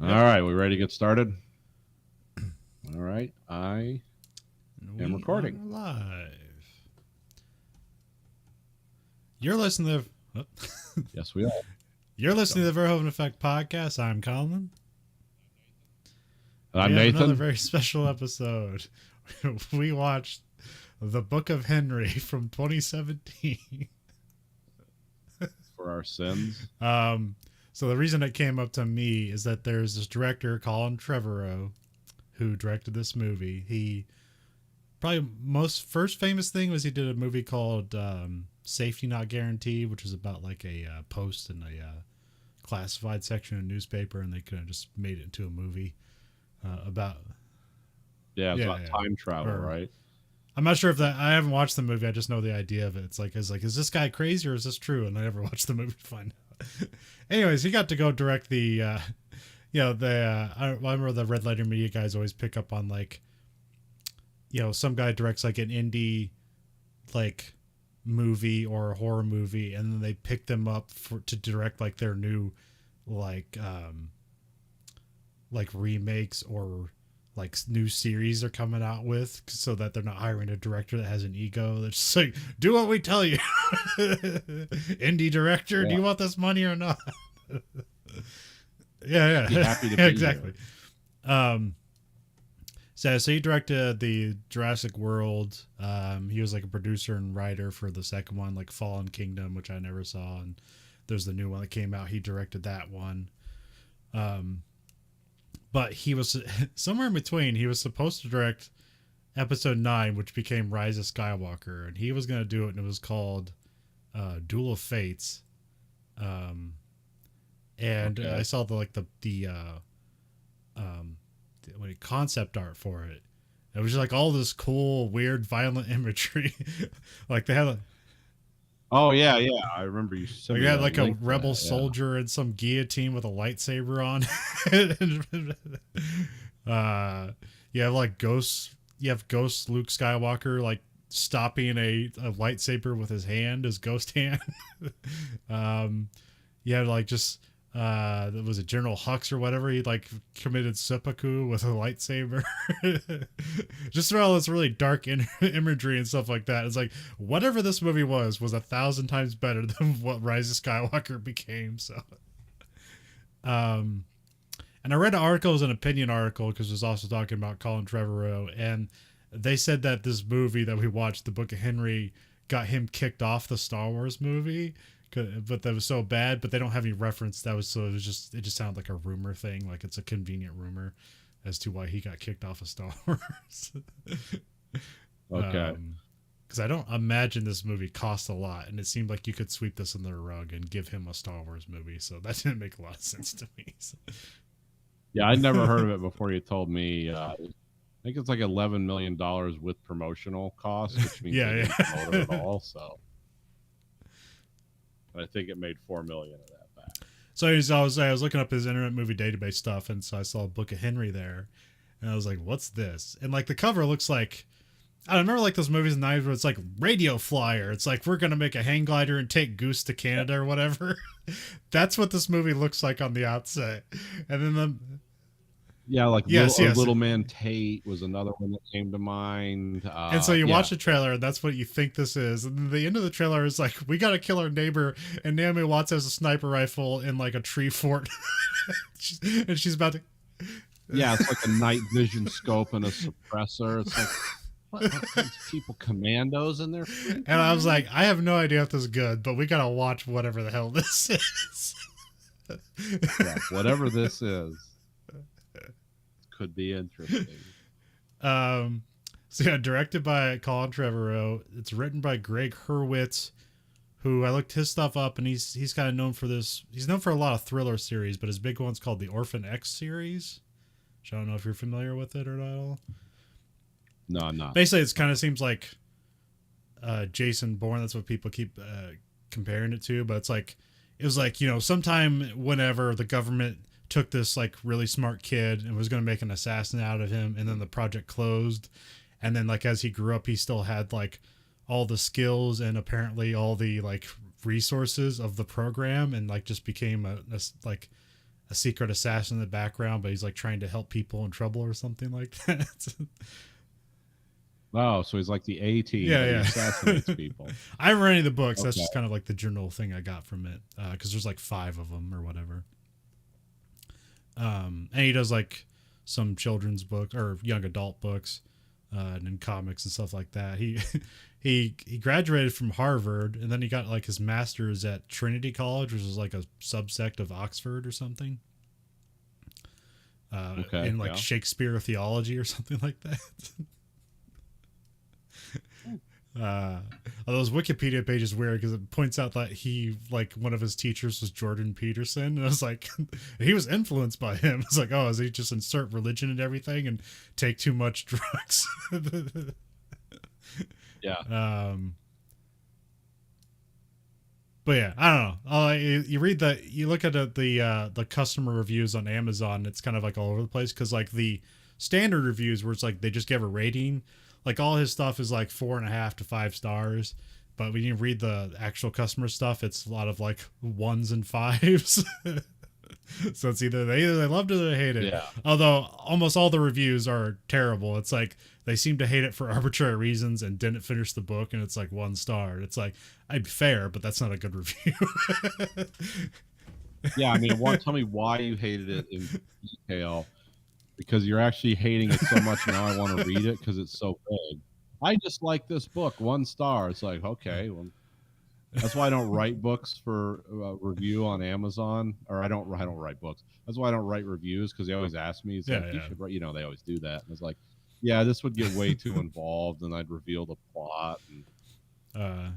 All Yep. right, we ready to get started? All right, I am We are recording. live. You're listening to Yes, we are. You're listening Go. to the Verhoeven Effect podcast. I'm Colin. And We I'm have another Nathan. very special episode. We watched The Book of Henry from 2017. For our sins. Um, so the reason it came up to me is that there's this director, Colin Trevorrow, who directed this movie. He probably most first famous thing was he did a movie called Safety Not Guaranteed, which was about like a post in a classified section of a newspaper, and they could have just made it into a movie about Yeah, it's yeah, about yeah. time travel, Or right? I'm not sure if that I haven't watched the movie. I just know the idea of it. It's like is this guy crazy or is this true? And I never watched the movie to find out. Anyways, he got to go direct the I remember the Red Letter Media guys always pick up on like some guy directs like an indie like movie or a horror movie, and then they pick them up for to direct like their new like like remakes or like new series they're coming out with, so that they're not hiring a director that has an ego that's just like, do what we tell you. Indie director, do Yeah, you want this money or not? Yeah, be yeah. happy to be Exactly. here. um so he directed the Jurassic World. He was like a producer and writer for the second one, like Fallen Kingdom, which I never saw, and there's the new one that came out. He directed that one. Um, but he was somewhere in between. He was supposed to direct Episode 9, which became Rise of Skywalker, and he was going to do it, and it was called Duel of Fates. Um, and I Okay. saw um, concept art for it. It was just like all this cool, weird, violent imagery. Like they had Oh yeah, yeah. I remember you sent like me they had that like a link to rebel that. Yeah. soldier and some guillotine with a lightsaber on. uh, you have like ghosts. You have ghost Luke Skywalker like stopping a lightsaber with his hand, his ghost hand. um, you had like just was it General Hux or whatever? He like committed seppuku with a lightsaber. Just through all this really dark imagery and stuff like that. It's like whatever this movie was 1,000 times better than what Rise of Skywalker became. So, um, and I read an article, it was an opinion article because it was also talking about Colin Trevorrow, and they said that this movie that we watched, The Book of Henry, got him kicked off the Star Wars movie, but that was so bad. But they don't have any reference. That was so it just sounded like a rumor thing, like it's a convenient rumor as to why he got kicked off of Star Wars. Okay. Because I don't imagine this movie cost a lot, and it seemed like you could sweep this under the rug and give him a Star Wars movie. So that didn't make a lot of sense to me. So. Yeah, I'd never heard of it before you told me. I think it's like $11 million with promotional costs, which means they Yeah, didn't promote it at yeah. all. So I think it made 4 million of that back. So I was looking up his Internet Movie Database stuff, and so I saw a Book of Henry there, and I was like, "What's this?" And like the cover looks like I remember like those movies in the 90s where it's like radio flyer. It's like we're gonna make a hang glider and take Goose to Canada or whatever. That's what this movie looks like on the outset. And then the Yeah, like yes, yes. Little Man Tate was another one that came to mind. And so you Yeah, watch the trailer, and that's what you think this is. And then the end of the trailer is like, we gotta kill our neighbor, and Naomi Watts has a sniper rifle in like a tree fort, and she's about to. yeah, it's like a night vision scope and a suppressor. It's like what these people commandos in their free And I was time? like, I have no idea if this is good, but we gotta watch whatever the hell this is. Yeah, whatever this is could be interesting. um, so yeah, directed by Colin Trevorrow. It's written by Greg Hurwitz, who I looked his stuff up, and he's kind of known for this. He's known for a lot of thriller series, but his big one's called the Orphan X series. Which I don't know if you're familiar with it or not at all. No, I'm not. Basically, it kind of seems like Jason Bourne. That's what people keep comparing it to, but it's like it was like sometime whenever the government took this like really smart kid and was going to make an assassin out of him, and then the project closed, and then like as he grew up, he still had like all the skills and apparently all the like resources of the program, and like just became a like a secret assassin in the background, but he's like trying to help people in trouble or something like that. Oh, so he's like the A team, Yeah, but he yeah. assassinates people. I haven't read any of the books. That's Okay. just kind of like the general thing I got from it, because there's like 5 of them or whatever. And he does like some children's book or young adult books, and then comics and stuff like that. He he graduated from Harvard, and then he got like his master's at Trinity College, which is like a subsect of Oxford or something. Okay. In like Yeah. Shakespeare theology or something like that. Those Wikipedia page is weird because it points out that he like one of his teachers was Jordan Peterson, and I was like, he was influenced by him. It's like, oh, is he just insert religion and everything and take too much drugs? Yeah. But yeah, I don't know. You read you look at the customer reviews on Amazon. It's kind of like all over the place because like the standard reviews where it's like they just give a rating. Like all his stuff is like 4.5 to 5 stars, but when you read the actual customer stuff, it's a lot of like 1s and 5s. So it's either they loved it or they hate it. Yeah. Although almost all the reviews are terrible. It's like they seem to hate it for arbitrary reasons and didn't finish the book, and it's like 1 star. It's like I'd be fair, but that's not a good review. Yeah. I mean, tell me why you hated it in detail. Because you're actually hating it so much now I want to read it because it's so good. I just like this book, 1 star. It's like, okay, well, that's why I don't write books for review on Amazon, or I don't write books. That's why I don't write reviews because they always ask me. It's Yeah, like, you yeah. should write, they always do that. And it's like, yeah, this would get way too involved, and I'd reveal the plot. And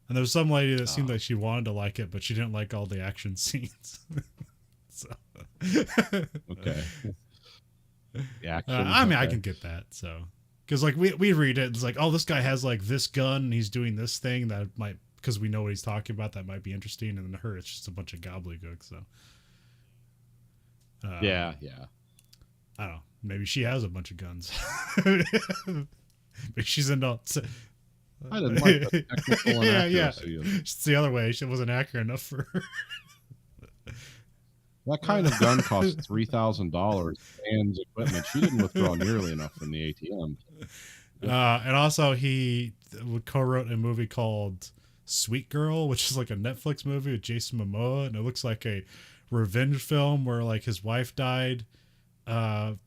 there was some lady that seemed like she wanted to like it, but she didn't like all the action scenes. So Okay. Yeah, I mean, I can get that. So, because like we read it, it's like, oh, this guy has like this gun, and he's doing this thing that might, because we know what he's talking about, that might be interesting. And then her, it's just a bunch of gobbledygook. So, yeah. I don't know. Maybe she has a bunch of guns. Maybe she's into. I didn't like the technical inaccuracy. It's the other way. She wasn't accurate enough for her. That kind of gun cost $3,000 and equipment. She didn't withdraw nearly enough from the ATM. And also, he co-wrote a movie called Sweet Girl, which is like a Netflix movie with Jason Momoa, and it looks like a revenge film where like his wife died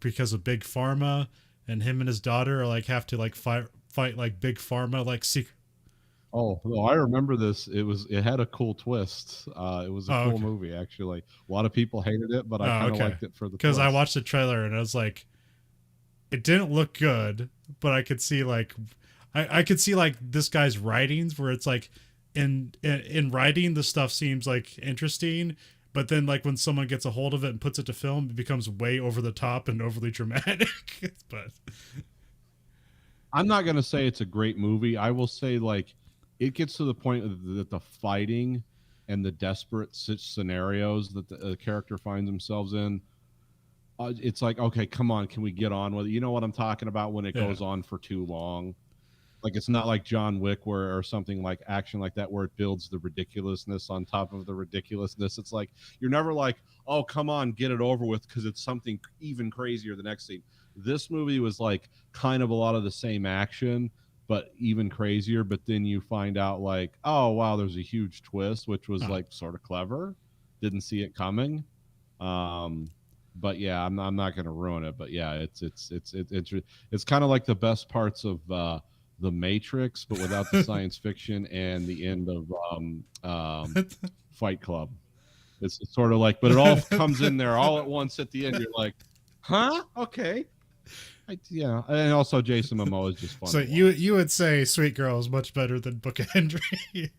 because of big pharma, and him and his daughter are like have to like fight like big pharma like secret. Oh, well, I remember this. It had a cool twist. It was a cool movie, actually. A lot of people hated it, but I kind of liked it for the because twist. I watched the trailer and I was like, it didn't look good, but I could see like I could see like this guy's writings where it's like in writing the stuff seems like interesting, but then like when someone gets a hold of it and puts it to film, it becomes way over the top and overly dramatic. But I'm not going to say it's a great movie. I will say like it gets to the point that the fighting and the desperate scenarios that the character finds themselves in, it's like, okay, come on, can we get on with it? You know what I'm talking about when it goes on for too long? Like it's not like John Wick or something like action like that where it builds the ridiculousness on top of the ridiculousness. It's like you're never like, oh, come on, get it over with because it's something even crazier the next scene. This movie was like kind of a lot of the same action, but even crazier. But then you find out like, oh wow, there's a huge twist, which was like sort of clever. Didn't see it coming. But yeah, I'm not going to ruin it. But yeah, it's kind of like the best parts of the Matrix, but without the science fiction and the end of Fight Club. It's sort of like, but it all comes in there all at once at the end. You're like, huh? Okay. Yeah, and also Jason Momoa is just fun. So you would say Sweet Girl is much better than Book of Henry.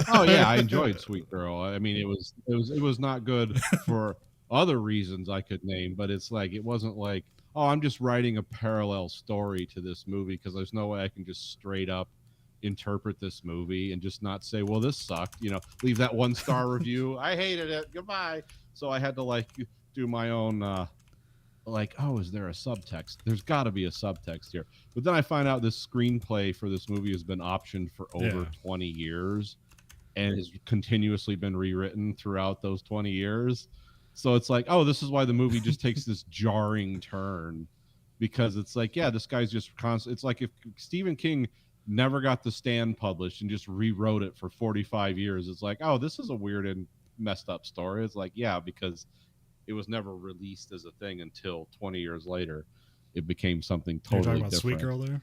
Oh yeah, I enjoyed Sweet Girl. I mean, it was not good for other reasons I could name, but it's like it wasn't like, oh, I'm just writing a parallel story to this movie because there's no way I can just straight up interpret this movie and just not say, well, this sucked. Leave that 1-star review. I hated it. Goodbye. So I had to like do my own. Like, oh, is there a subtext? There's got to be a subtext here. But then I find out this screenplay for this movie has been optioned for over 20 years. and has continuously been rewritten throughout those 20 years. So it's like, oh, this is why the movie just takes this jarring turn, because it's like, yeah, this guy's just constant. It's like if Stephen King never got The Stand published and just rewrote it for 45 years. It's like, oh, this is a weird and messed up story. It's like, yeah, because it was never released as a thing until 20 years later. It became something totally You're talking about different. Sweet Girl there?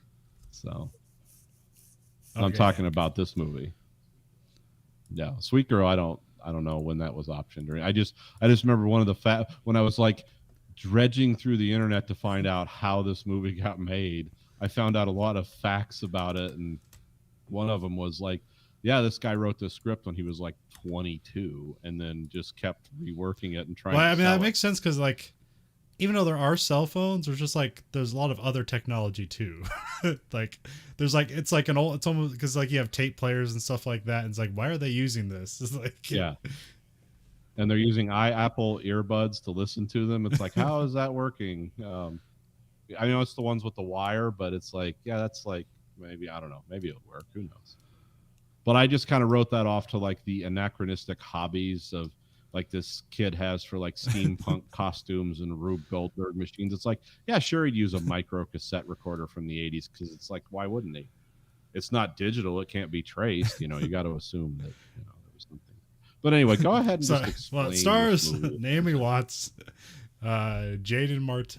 So Okay, I'm talking about this movie. Yeah, Sweet Girl. I don't know when that was optioned. I just remember one of the when I was like dredging through the internet to find out how this movie got made. I found out a lot of facts about it, and one of them was like, yeah, this guy wrote the script when he was like 22, and then just kept reworking it and trying. Well, to I mean, sell that it. makes sense because like, even though there are cell phones, there's just like there's a lot of other technology too. Like there's like it's almost because like you have tape players and stuff like that. And it's like, why are they using this? It's like, Yeah. And they're using Apple earbuds to listen to them. It's like, how is that working? I know it's the ones with the wire, but it's like, yeah, that's like, maybe, I don't know, maybe it'll work. Who knows? But I just kind of wrote that off to like the anachronistic hobbies of like this kid has for like steampunk costumes and Rube Goldberg machines. It's like, yeah, sure, he'd use a micro cassette recorder from the 80s, because it's like, why wouldn't he? It's not digital. It can't be traced. You know, you got to assume that, you know, there was something. But anyway, go ahead and just explain. Well, it stars Naomi Watts, Jaden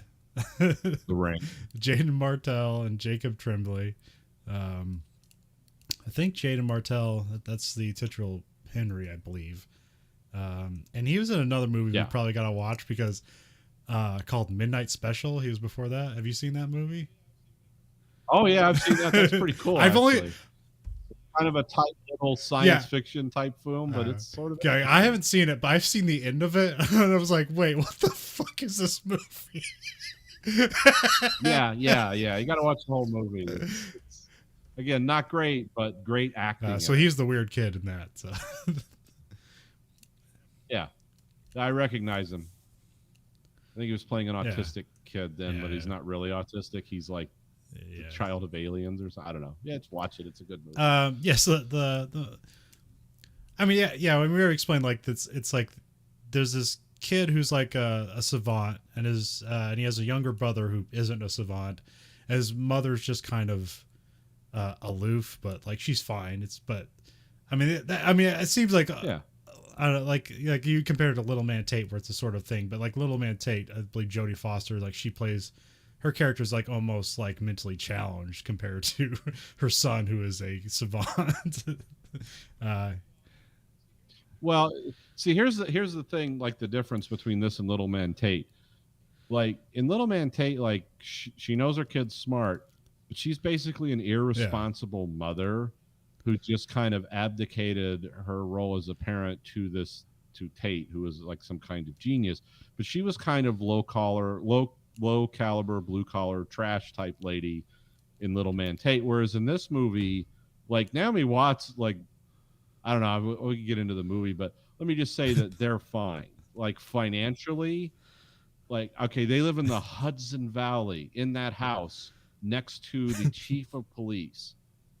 The Ring. Jaden Martell, and Jacob Tremblay. I think Jaden Martell, that's the titular Henry, I believe. And he was in another movie we probably got to watch because called Midnight Special. He was before that. Have you seen that movie? Oh yeah, I've seen that. That's pretty cool. I've actually. only kind of a tight little science fiction type film, but it's sort of. Okay, I haven't seen it, but I've seen the end of it, and I was like, "Wait, what the fuck is this movie?" Yeah. You got to watch the whole movie. It's, again, not great, but great acting. So he's the weird kid in that. So. Yeah, I recognize him. I think he was playing an autistic kid then, but he's not really autistic. He's like the child of aliens or something. I don't know. Yeah, just watch it. It's a good movie. Yes, the I mean, when we were explaining, like, it's like there's this kid who's like a savant, and and he has a younger brother who isn't a savant. And his mother's just kind of aloof, but like she's fine. It seems like I don't know, like you compare it to Little Man Tate, where it's a sort of thing, but like Little Man Tate, I believe Jodie Foster, like she plays. Her character is like almost like mentally challenged compared to her son, who is a savant. Well, see, here's the thing, like the difference between this and Little Man Tate. Like in Little Man Tate, like she knows her kid's smart, but she's basically an irresponsible mother who just kind of abdicated her role as a parent to Tate, who was like some kind of genius. But she was kind of low caliber, blue collar, trash type lady in Little Man Tate. Whereas in this movie, like Naomi Watts, like, I don't know, we can get into the movie, but let me just say that they're fine. Like financially, like, okay, they live in the Hudson Valley in that house next to the chief of police.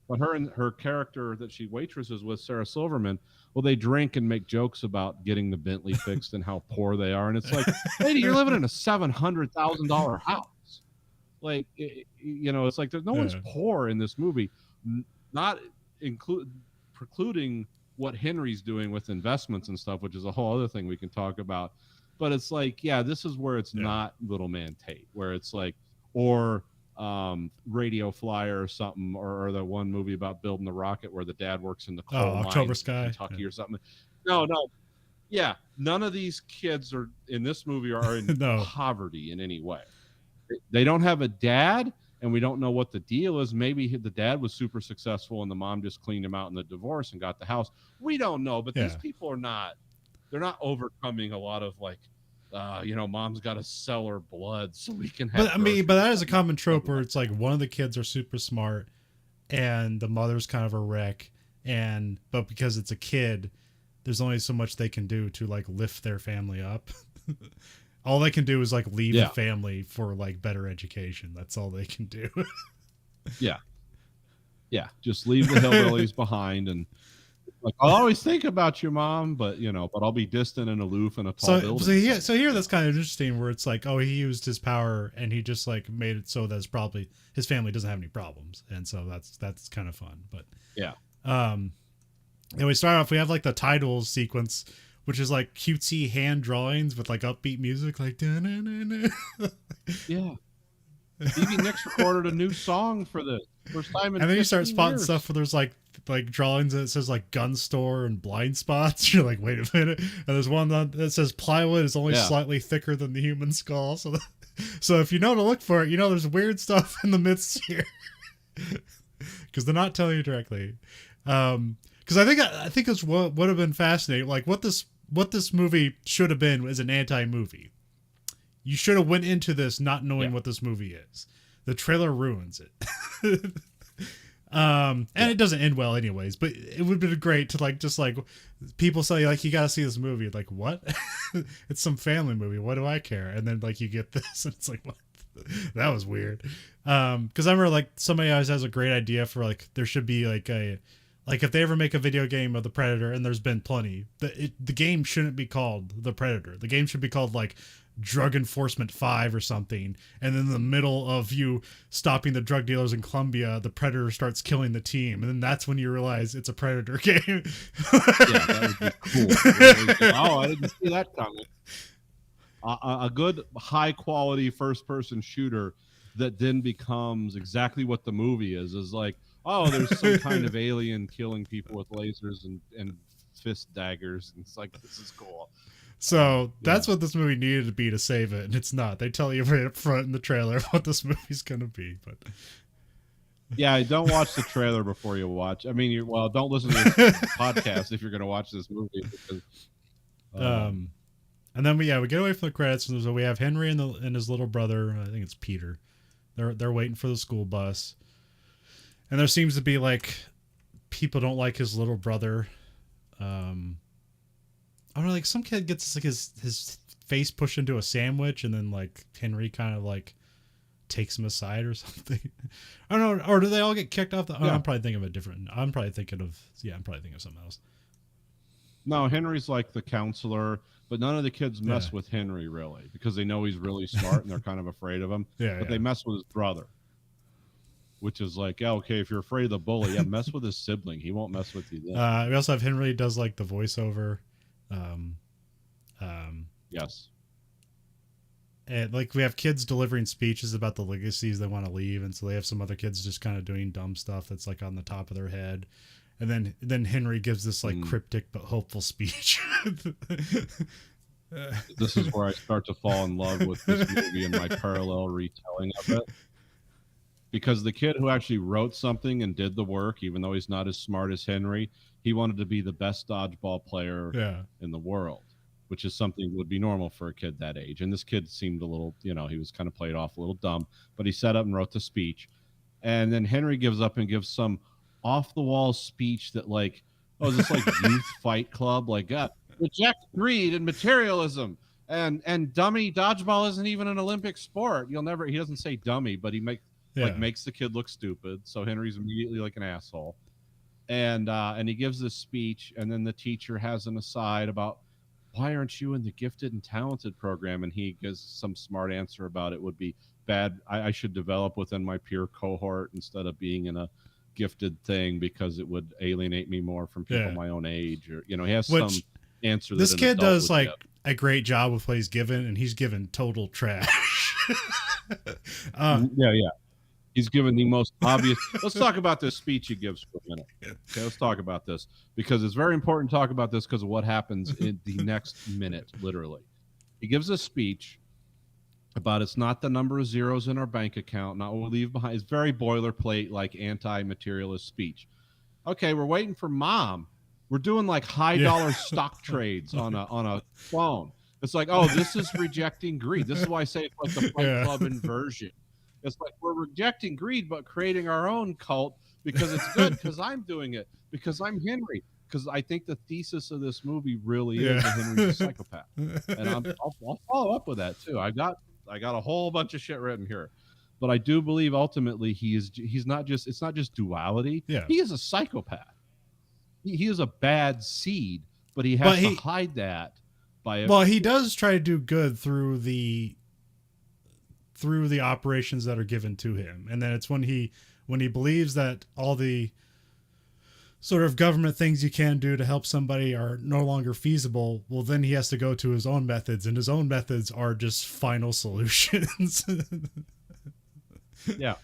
But her and her character that she waitresses with, Sarah Silverman, well, they drink and make jokes about getting the Bentley fixed and how poor they are. And it's like, lady, you're living in a $700,000 house. Like, it's like there's no one's poor in this movie, not precluding what Henry's doing with investments and stuff, which is a whole other thing we can talk about. But it's like, this is where it's not Little Man Tate, where it's like, or Radio Flyer or something, or the one movie about building the rocket where the dad works in the coal October Sky, Kentucky or something. No, none of these kids are in this movie are in poverty in any way. They don't have a dad, and we don't know what the deal is. Maybe the dad was super successful and the mom just cleaned him out in the divorce and got the house. We don't know, but these people are not. They're not overcoming a lot of like. Mom's got to sell her blood so we can have. But that is a common trope where it's like one of the kids are super smart, and the mother's kind of a wreck, but because it's a kid, there's only so much they can do to like lift their family up. All they can do is like leave the family for like better education. That's all they can do. Yeah, just leave the hillbillies behind and Like, I'll always think about you, Mom, but but I'll be distant and aloof in a tall building. So here that's kind of interesting, where it's like, oh, he used his power and he just like made it so that's probably his family doesn't have any problems, and so that's kind of fun. But yeah, and we start off, we have like the title sequence, which is like cutesy hand drawings with like upbeat music, like yeah. Stevie Nicks recorded a new song for this first time in and then you start 15 spotting years. stuff where there's like drawings that says like gun store and blind spots. You're like, wait a minute. And there's one that says plywood is only slightly thicker than the human skull. So if you know to look for it, there's weird stuff in the midst here, because they're not telling you directly. Because I think it's what would have been fascinating. Like what this movie should have been is an anti-movie. You should have went into this not knowing what this movie is. The trailer ruins it. And it doesn't end well anyways, but it would have been great to like, just like people say like, you got to see this movie. Like, what? It's some family movie. What do I care? And then like you get this and it's like, what? That was weird. Cause I remember like somebody always has a great idea for like, there should be like if they ever make a video game of the Predator, and there's been plenty, the game shouldn't be called The Predator. The game should be called like Drug Enforcement 5 or something, and then in the middle of you stopping the drug dealers in Colombia, the Predator starts killing the team, and then that's when you realize it's a Predator game. Yeah, that would be cool. Oh, I didn't see that coming. A good high quality first person shooter that then becomes exactly what the movie is like, oh, there's some kind of alien killing people with lasers and fist daggers, and it's like, this is cool. So that's what this movie needed to be to save it, and it's not. They tell you right up front in the trailer what this movie's gonna be. But yeah, don't watch the trailer before you watch. I mean, don't listen to this podcast if you're gonna watch this movie. Because, and then we get away from the credits, and so we have Henry and his little brother. I think it's Peter. They're waiting for the school bus, and there seems to be like people don't like his little brother. I don't know, like some kid gets like his face pushed into a sandwich, and then like Henry kind of like takes him aside or something. I don't know. Or do they all get kicked off? I'm probably thinking of a different. I'm probably thinking of something else. No, Henry's like the counselor, but none of the kids mess with Henry really, because they know he's really smart and they're kind of afraid of him. But they mess with his brother, which is like, okay, if you're afraid of the bully, mess with his sibling. He won't mess with you then. We also have Henry does like the voiceover. Yes. And like we have kids delivering speeches about the legacies they want to leave, and so they have some other kids just kind of doing dumb stuff that's like on the top of their head, and then Henry gives this like cryptic but hopeful speech. This is where I start to fall in love with this movie and my parallel retelling of it, because the kid who actually wrote something and did the work, even though he's not as smart as Henry, he wanted to be the best dodgeball player in the world, which is something that would be normal for a kid that age. And this kid seemed a little, he was kind of played off a little dumb, but he sat up and wrote the speech. And then Henry gives up and gives some off-the-wall speech that like, oh, is this like youth fight club? Like, reject greed and materialism. And dummy, dodgeball isn't even an Olympic sport. He doesn't say dummy, but he makes the kid look stupid. So Henry's immediately like an asshole. And he gives this speech, and then the teacher has an aside about, why aren't you in the gifted and talented program? And he gives some smart answer about it would be bad. I should develop within my peer cohort instead of being in a gifted thing, because it would alienate me more from people my own age. Or, he has some answer. This kid does like a great job with what he's given, and he's given total trash. He's given the most obvious. Let's talk about this speech he gives for a minute. Okay, let's talk about this, because it's very important to talk about this because of what happens in the next minute, literally. He gives a speech about it's not the number of zeros in our bank account, not what we leave behind. It's very boilerplate, like anti-materialist speech. Okay, we're waiting for Mom. We're doing like high dollar stock trades on a phone. It's like, oh, this is rejecting greed. This is why I say it's like the Fight Club inversion. It's like we're rejecting greed, but creating our own cult because it's good, because I'm doing it, because I'm Henry. Because I think the thesis of this movie really is that Henry's a psychopath. And I'll follow up with that too. I got a whole bunch of shit written here. But I do believe ultimately he's not just, it's not just duality. Yeah. He is a psychopath. he is a bad seed, but he has But to he, hide that by well, he does try to do good through the operations that are given to him, and then it's when he believes that all the sort of government things you can do to help somebody are no longer feasible, well, then he has to go to his own methods, and his own methods are just final solutions. yeah.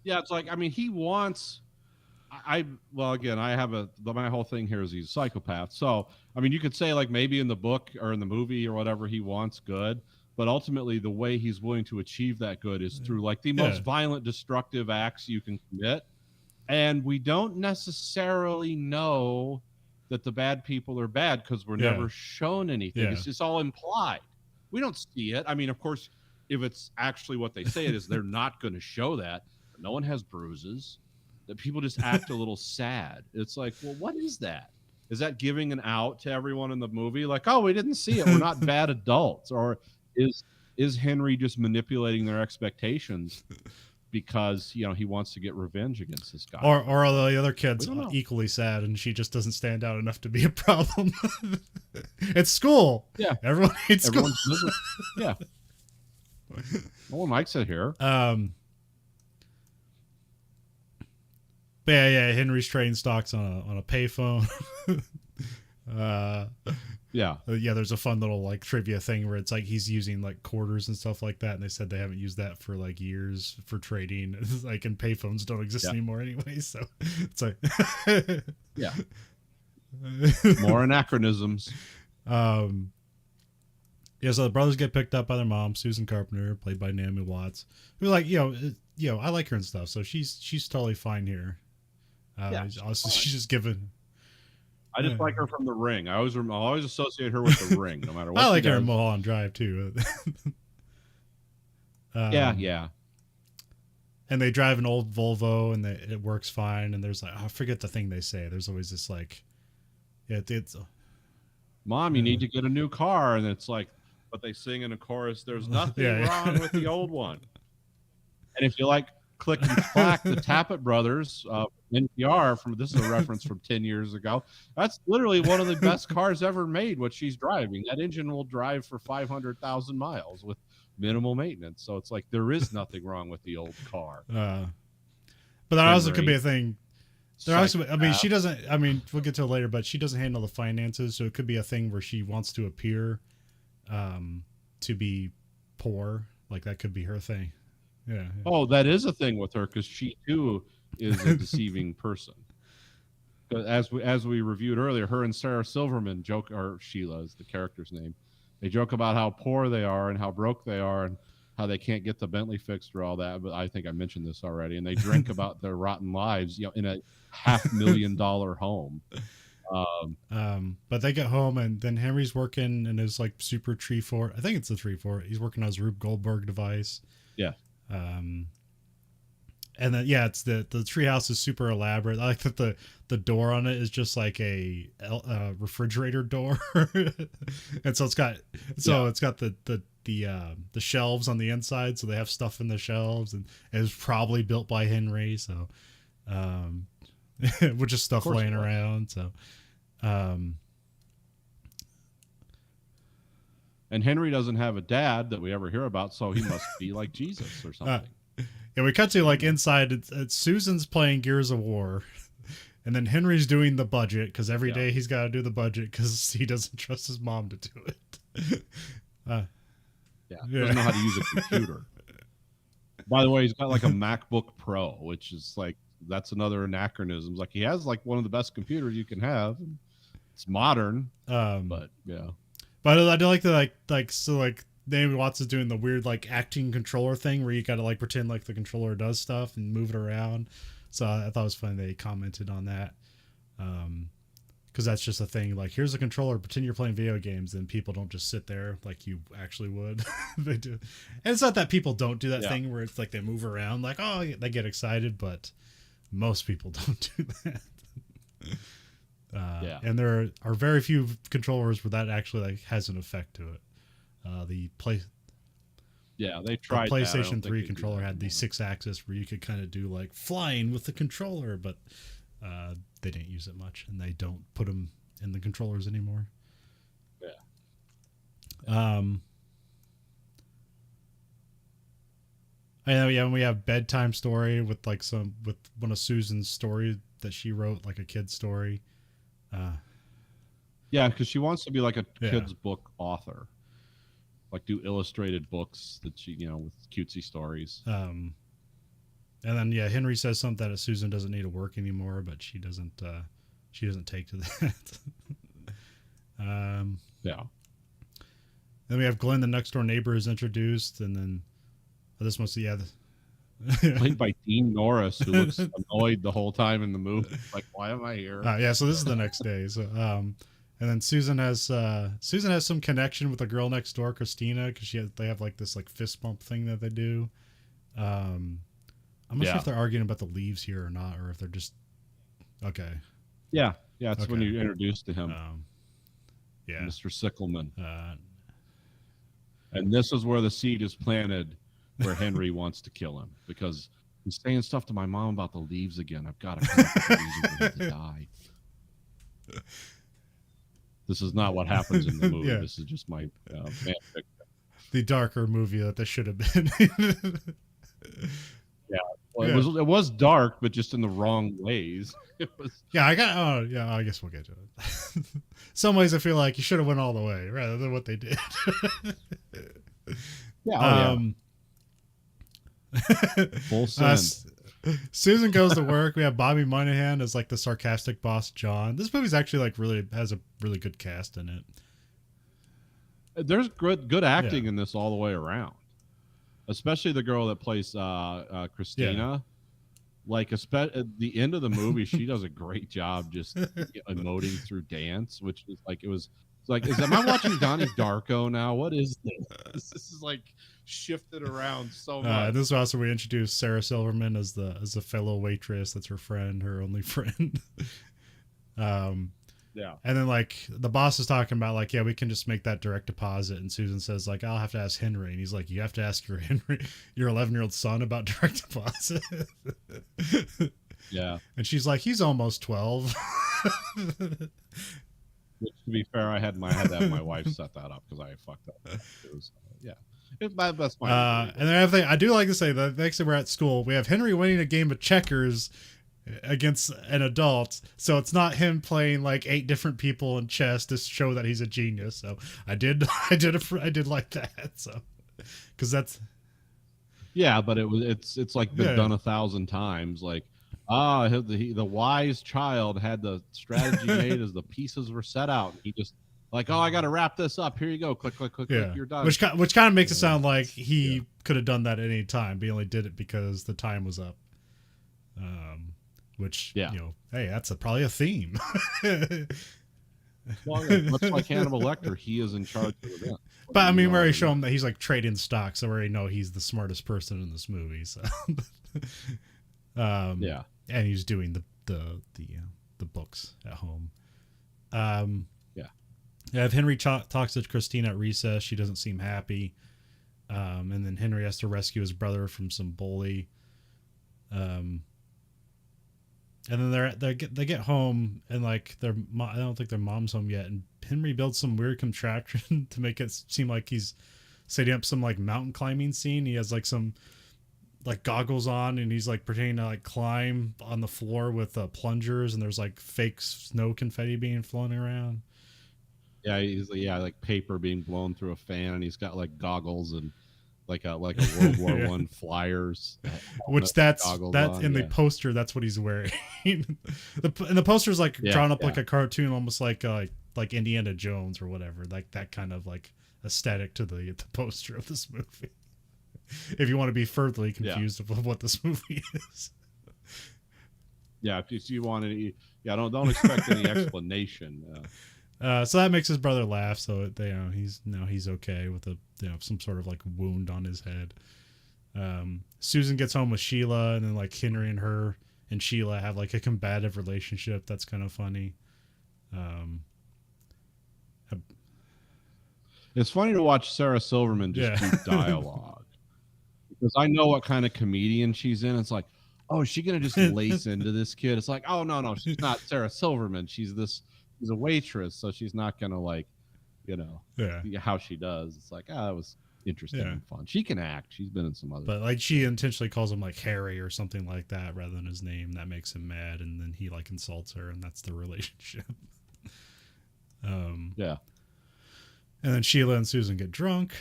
Yeah, it's like, I mean, he wants well, again, my whole thing here is he's a psychopath. So, I mean, you could say like maybe in the book or in the movie or whatever he wants good, but ultimately the way he's willing to achieve that good is through like the most violent, destructive acts you can commit. And we don't necessarily know that the bad people are bad because we're never shown anything. It's all implied. We don't see it. I mean, of course, if it's actually what they say it is, they're not going to show that. But no one has bruises. That people just act a little sad. It's like, well, what is that? Is that giving an out to everyone in the movie? Like, oh, we didn't see it. We're not bad adults. Or is Henry just manipulating their expectations because, you know, he wants to get revenge against this guy? Or are the other kids equally sad and she just doesn't stand out enough to be a problem? It's school. Yeah. Everyone hates school. Yeah. No one likes it here. But yeah, Henry's trading stocks on a payphone. Yeah, there's a fun little like trivia thing where it's like he's using like quarters and stuff like that, and they said they haven't used that for like years for trading. Like, and payphones don't exist anymore anyway, so it's like yeah, more anachronisms. Yeah, so the brothers get picked up by their mom, Susan Carpenter, played by Naomi Watts, who, like, I like her and stuff, so she's totally fine here. She's just given. I just like her from The Ring. I always associate her with The Ring, no matter what. I like her in Mulholland Drive too. Yeah. And they drive an old Volvo, and it works fine. And there's like, I forget the thing they say. There's always this like, it's. Mom, you need to get a new car, and it's like, but they sing in a chorus. There's nothing wrong with the old one. And if you like Click and Clack, the Tappet Brothers, NPR, this is a reference from 10 years ago. That's literally one of the best cars ever made, what she's driving. That engine will drive for 500,000 miles with minimal maintenance. So it's like, there is nothing wrong with the old car. But that also could be a thing. There also, I mean, she doesn't, I mean, we'll get to it later, but she doesn't handle the finances. So it could be a thing where she wants to appear to be poor. Like, that could be her thing. Yeah. Oh, that is a thing with her, because she too is a deceiving person. As we reviewed earlier, her and Sarah Silverman joke, or Sheila is the character's name. They joke about how poor they are and how broke they are and how they can't get the Bentley fixed or all that. But I think I mentioned this already. And they drink about their rotten lives, in a $500,000 home. But they get home, and then Henry's working in his like super tree fort. I think it's a tree fort. He's working on his Rube Goldberg device. Yeah. And then it's the treehouse is super elaborate. I like that the door on it is just like a refrigerator door, and so it's got the shelves on the inside, so they have stuff in the shelves, and it was probably built by Henry, so with just stuff laying around. So and Henry doesn't have a dad that we ever hear about, so he must be like Jesus or something. Yeah, we cut to like inside. It's Susan's playing Gears of War, and then Henry's doing the budget because every day he's got to do the budget because he doesn't trust his mom to do it. Doesn't know how to use a computer. By the way, he's got like a MacBook Pro, which is like, that's another anachronism. Like, he has like one of the best computers you can have. It's modern, but yeah. But I do like the like Naomi Watts is doing the weird like acting controller thing where you got to like pretend like the controller does stuff and move it around. So I thought it was funny they commented on that, because that's just a thing. Like, here's a controller, pretend you're playing video games, and people don't just sit there like you actually would. They do, and it's not that people don't do that thing where it's like they move around, like, oh, they get excited, but most people don't do that. And there are very few controllers where that actually like has an effect to it. They tried. The PlayStation 3 controller had the 6-axis where you could kind of do like flying with the controller, but they didn't use it much, and they don't put them in the controllers anymore. Yeah. And we have bedtime story with like with one of Susan's story that she wrote, like a kid's story. Yeah, because she wants to be like a Yeah. kid's book author, like do illustrated books that she, with cutesy stories. And then Henry says something that Susan doesn't need to work anymore, but she doesn't take to that. Yeah. Then we have Glenn, the next door neighbor, is introduced, and then this one's Played by Dean Norris, who looks annoyed the whole time in the movie. Like, why am I here? So this is the next day. So and then Susan has some connection with the girl next door, Christina, because they have like this like fist bump thing that they do. I'm not sure if they're arguing about the leaves here or not, or if they're just okay. Yeah, it's when you're introduced to him. Mr. Sickleman. And this is where the seed is planted, where Henry wants to kill him, because he's saying stuff to my mom about the leaves again. I've got to cut the leaves for him to die. This is not what happens in the movie. Yeah. This is just my fanfic. The darker movie that this should have been. Well, it was dark, but just in the wrong ways. It was. I guess we'll get to it. Some ways I feel like you should have went all the way rather than what they did. Full send. Susan goes to work. We have Bobby Moynihan as like the sarcastic boss John. This movie's actually like really has a really good cast in it. There's good acting in this all the way around, especially the girl that plays Christina. Like at the end of the movie, she does a great job just emoting through dance, which is like am I watching Donnie Darko now? What is this? This is like shifted around so much. This is also we introduced Sarah Silverman as a fellow waitress. That's her friend, her only friend. And then like the boss is talking about like, we can just make that direct deposit. And Susan says like, I'll have to ask Henry. And he's like, you have to ask your 11-year-old son about direct deposit. Yeah. And she's like, he's almost 12. Which, to be fair, I had to have my wife set that up because I fucked up. It was, that's fine. And then I do like to say that next time we're at school, we have Henry winning a game of checkers against an adult, so it's not him playing like 8 different people in chess to show that he's a genius. So I did like that. So because that's but it's like been done 1,000 times. Like the wise child had the strategy made as the pieces were set out. He just like, I got to wrap this up. Here you go. Click, click, click, click. You're done. Which kind of makes it sound like he could have done that at any time, but he only did it because the time was up. Which hey, that's probably a theme. Well, much like Hannibal Lecter, he is in charge of the event. But I mean, we already show him that he's like trading stocks, so we already know he's the smartest person in this movie. So, and he's doing the books at home. If Henry talks to Christina at recess, she doesn't seem happy, and then Henry has to rescue his brother from some bully. And then they get home and like I don't think their mom's home yet, and Henry builds some weird contraption to make it seem like he's setting up some like mountain climbing scene. He has like some like goggles on, and he's like pretending to like climb on the floor with plungers, and there's like fake snow confetti being flown around. Yeah, he's like paper being blown through a fan, and he's got like goggles and like a World War I flyers, which that's in the poster. That's what he's wearing. And the poster's like drawn up like a cartoon, almost like Indiana Jones or whatever, like that kind of like aesthetic to the poster of this movie. If you want to be further confused of what this movie is. Yeah, if you want to, don't expect any explanation. So that makes his brother laugh. So he's okay with some sort of like wound on his head. Susan gets home with Sheila, and then like Henry and her and Sheila have like a combative relationship. That's kind of funny. It's funny to watch Sarah Silverman just do dialogue, because I know what kind of comedian she's in. It's like, oh, is she gonna just lace into this kid? It's like, oh no, she's not Sarah Silverman. She's a waitress, so she's not gonna like, you know, Yeah. how she does. It's like, that was interesting Yeah. and fun. She can act. She's been in some other. But like she intentionally calls him like Harry or something like that rather than his name. That makes him mad, and then he like insults her, and that's the relationship. Yeah. And then Sheila and Susan get drunk,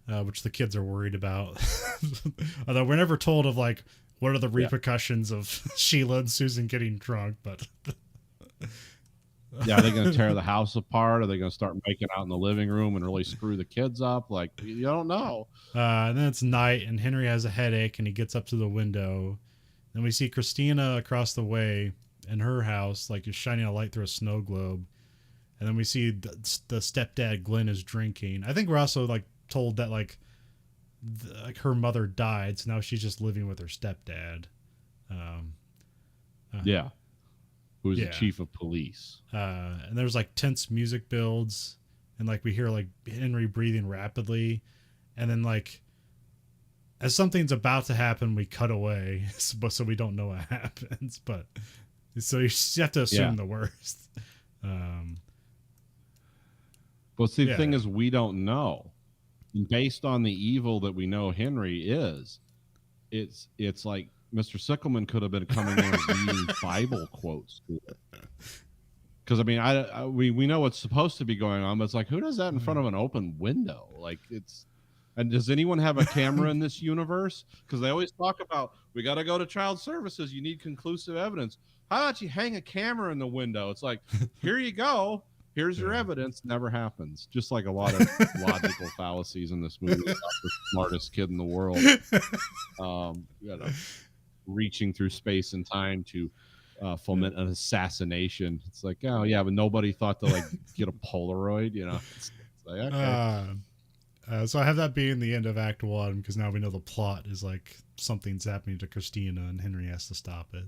which the kids are worried about. Although we're never told of like what are the repercussions of Sheila and Susan getting drunk, but yeah, are they going to tear the house apart? Are they going to start making out in the living room and really screw the kids up? Like, you don't know. And then it's night, and Henry has a headache, and he gets up to the window. Then we see Christina across the way in her house, like just shining a light through a snow globe. And then we see the stepdad Glenn is drinking. I think we're also like told that like her mother died, so now she's just living with her stepdad. Yeah. Who's the chief of police. And there's like tense music builds, and like we hear like Henry breathing rapidly, and then like as something's about to happen, we cut away, so we don't know what happens. But so you have to assume the worst. But see, the thing is, we don't know. And based on the evil that we know Henry is, it's like Mr. Sickleman could have been coming in and reading Bible quotes to it. Because I mean, we know what's supposed to be going on, but it's like, who does that in front of an open window? Like, it's. And does anyone have a camera in this universe? Because they always talk about, we got to go to child services. You need conclusive evidence. How about you hang a camera in the window? It's like, here you go. Here's your evidence. Never happens. Just like a lot of logical fallacies in this movie. Not the smartest kid in the world. You know, reaching through space and time to foment an assassination. It's like, oh yeah, but nobody thought to like get a Polaroid. You know. It's like, okay. So I have that being the end of Act 1, because now we know the plot is like something's happening to Christina and Henry has to stop it.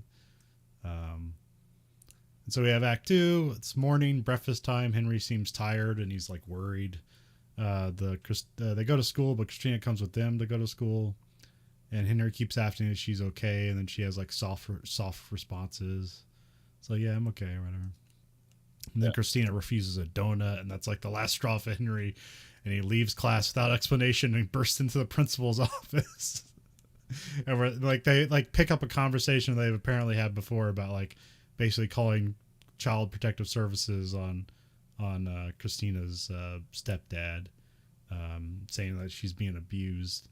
And so we have Act 2. It's morning, breakfast time. Henry seems tired and he's like worried. They go to school, but Christina comes with them to go to school. And Henry keeps asking if she's okay, and then she has like soft responses. So yeah, I'm okay, or whatever. And then Christina refuses a donut, and that's like the last straw for Henry. And he leaves class without explanation and bursts into the principal's office. And we're like, they like pick up a conversation they've apparently had before about like basically calling Child Protective Services on Christina's stepdad, saying that she's being abused,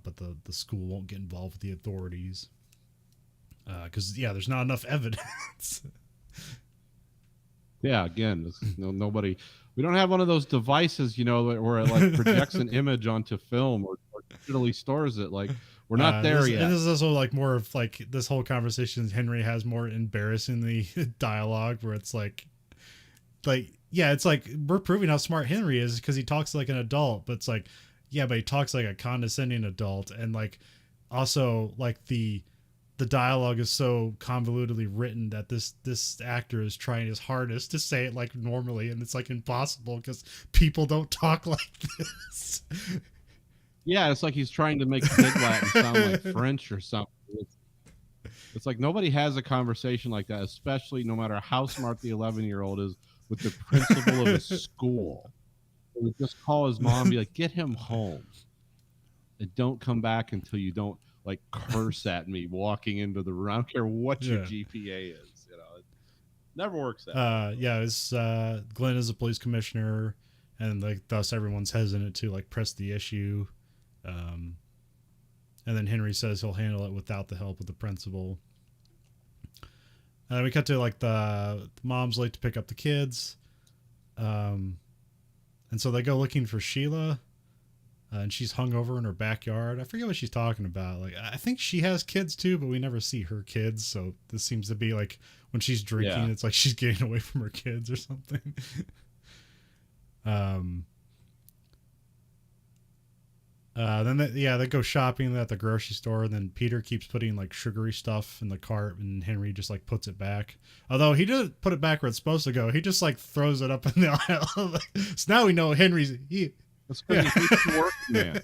but the school won't get involved with the authorities because there's not enough evidence. Yeah, again, nobody. We don't have one of those devices, you know, where it like projects an image onto film or digitally stores it. Like, we're not there yet. And this is also like more of like this whole conversation. Henry has more embarrassingly dialogue where it's like, yeah, it's like we're proving how smart Henry is because he talks like an adult, but it's like, yeah, but he talks like a condescending adult, and like also like the dialogue is so convolutedly written that this actor is trying his hardest to say it like normally, and it's like impossible because people don't talk like this. Yeah, it's like he's trying to make Pig Latin sound like French or something. It's like nobody has a conversation like that, especially no matter how smart the 11-year-old is with the principal of a school. He would just call his mom and be like, get him home. And don't come back until you don't like curse at me walking into the room. I don't care what your GPA is. You know, it never works out. It's Glenn is a police commissioner, and like thus everyone's hesitant to like press the issue. And then Henry says he'll handle it without the help of the principal. We cut to like the mom's late to pick up the kids. And so they go looking for Sheila. And she's hung over in her backyard. I forget what she's talking about. Like, I think she has kids too, but we never see her kids. So this seems to be like when she's drinking, it's like she's getting away from her kids or something. Then they go shopping at the grocery store. And then Peter keeps putting like sugary stuff in the cart, and Henry just like puts it back. Although he didn't put it back where it's supposed to go. He just like throws it up in the aisle. So now we know Henry's. That's because he's a working man.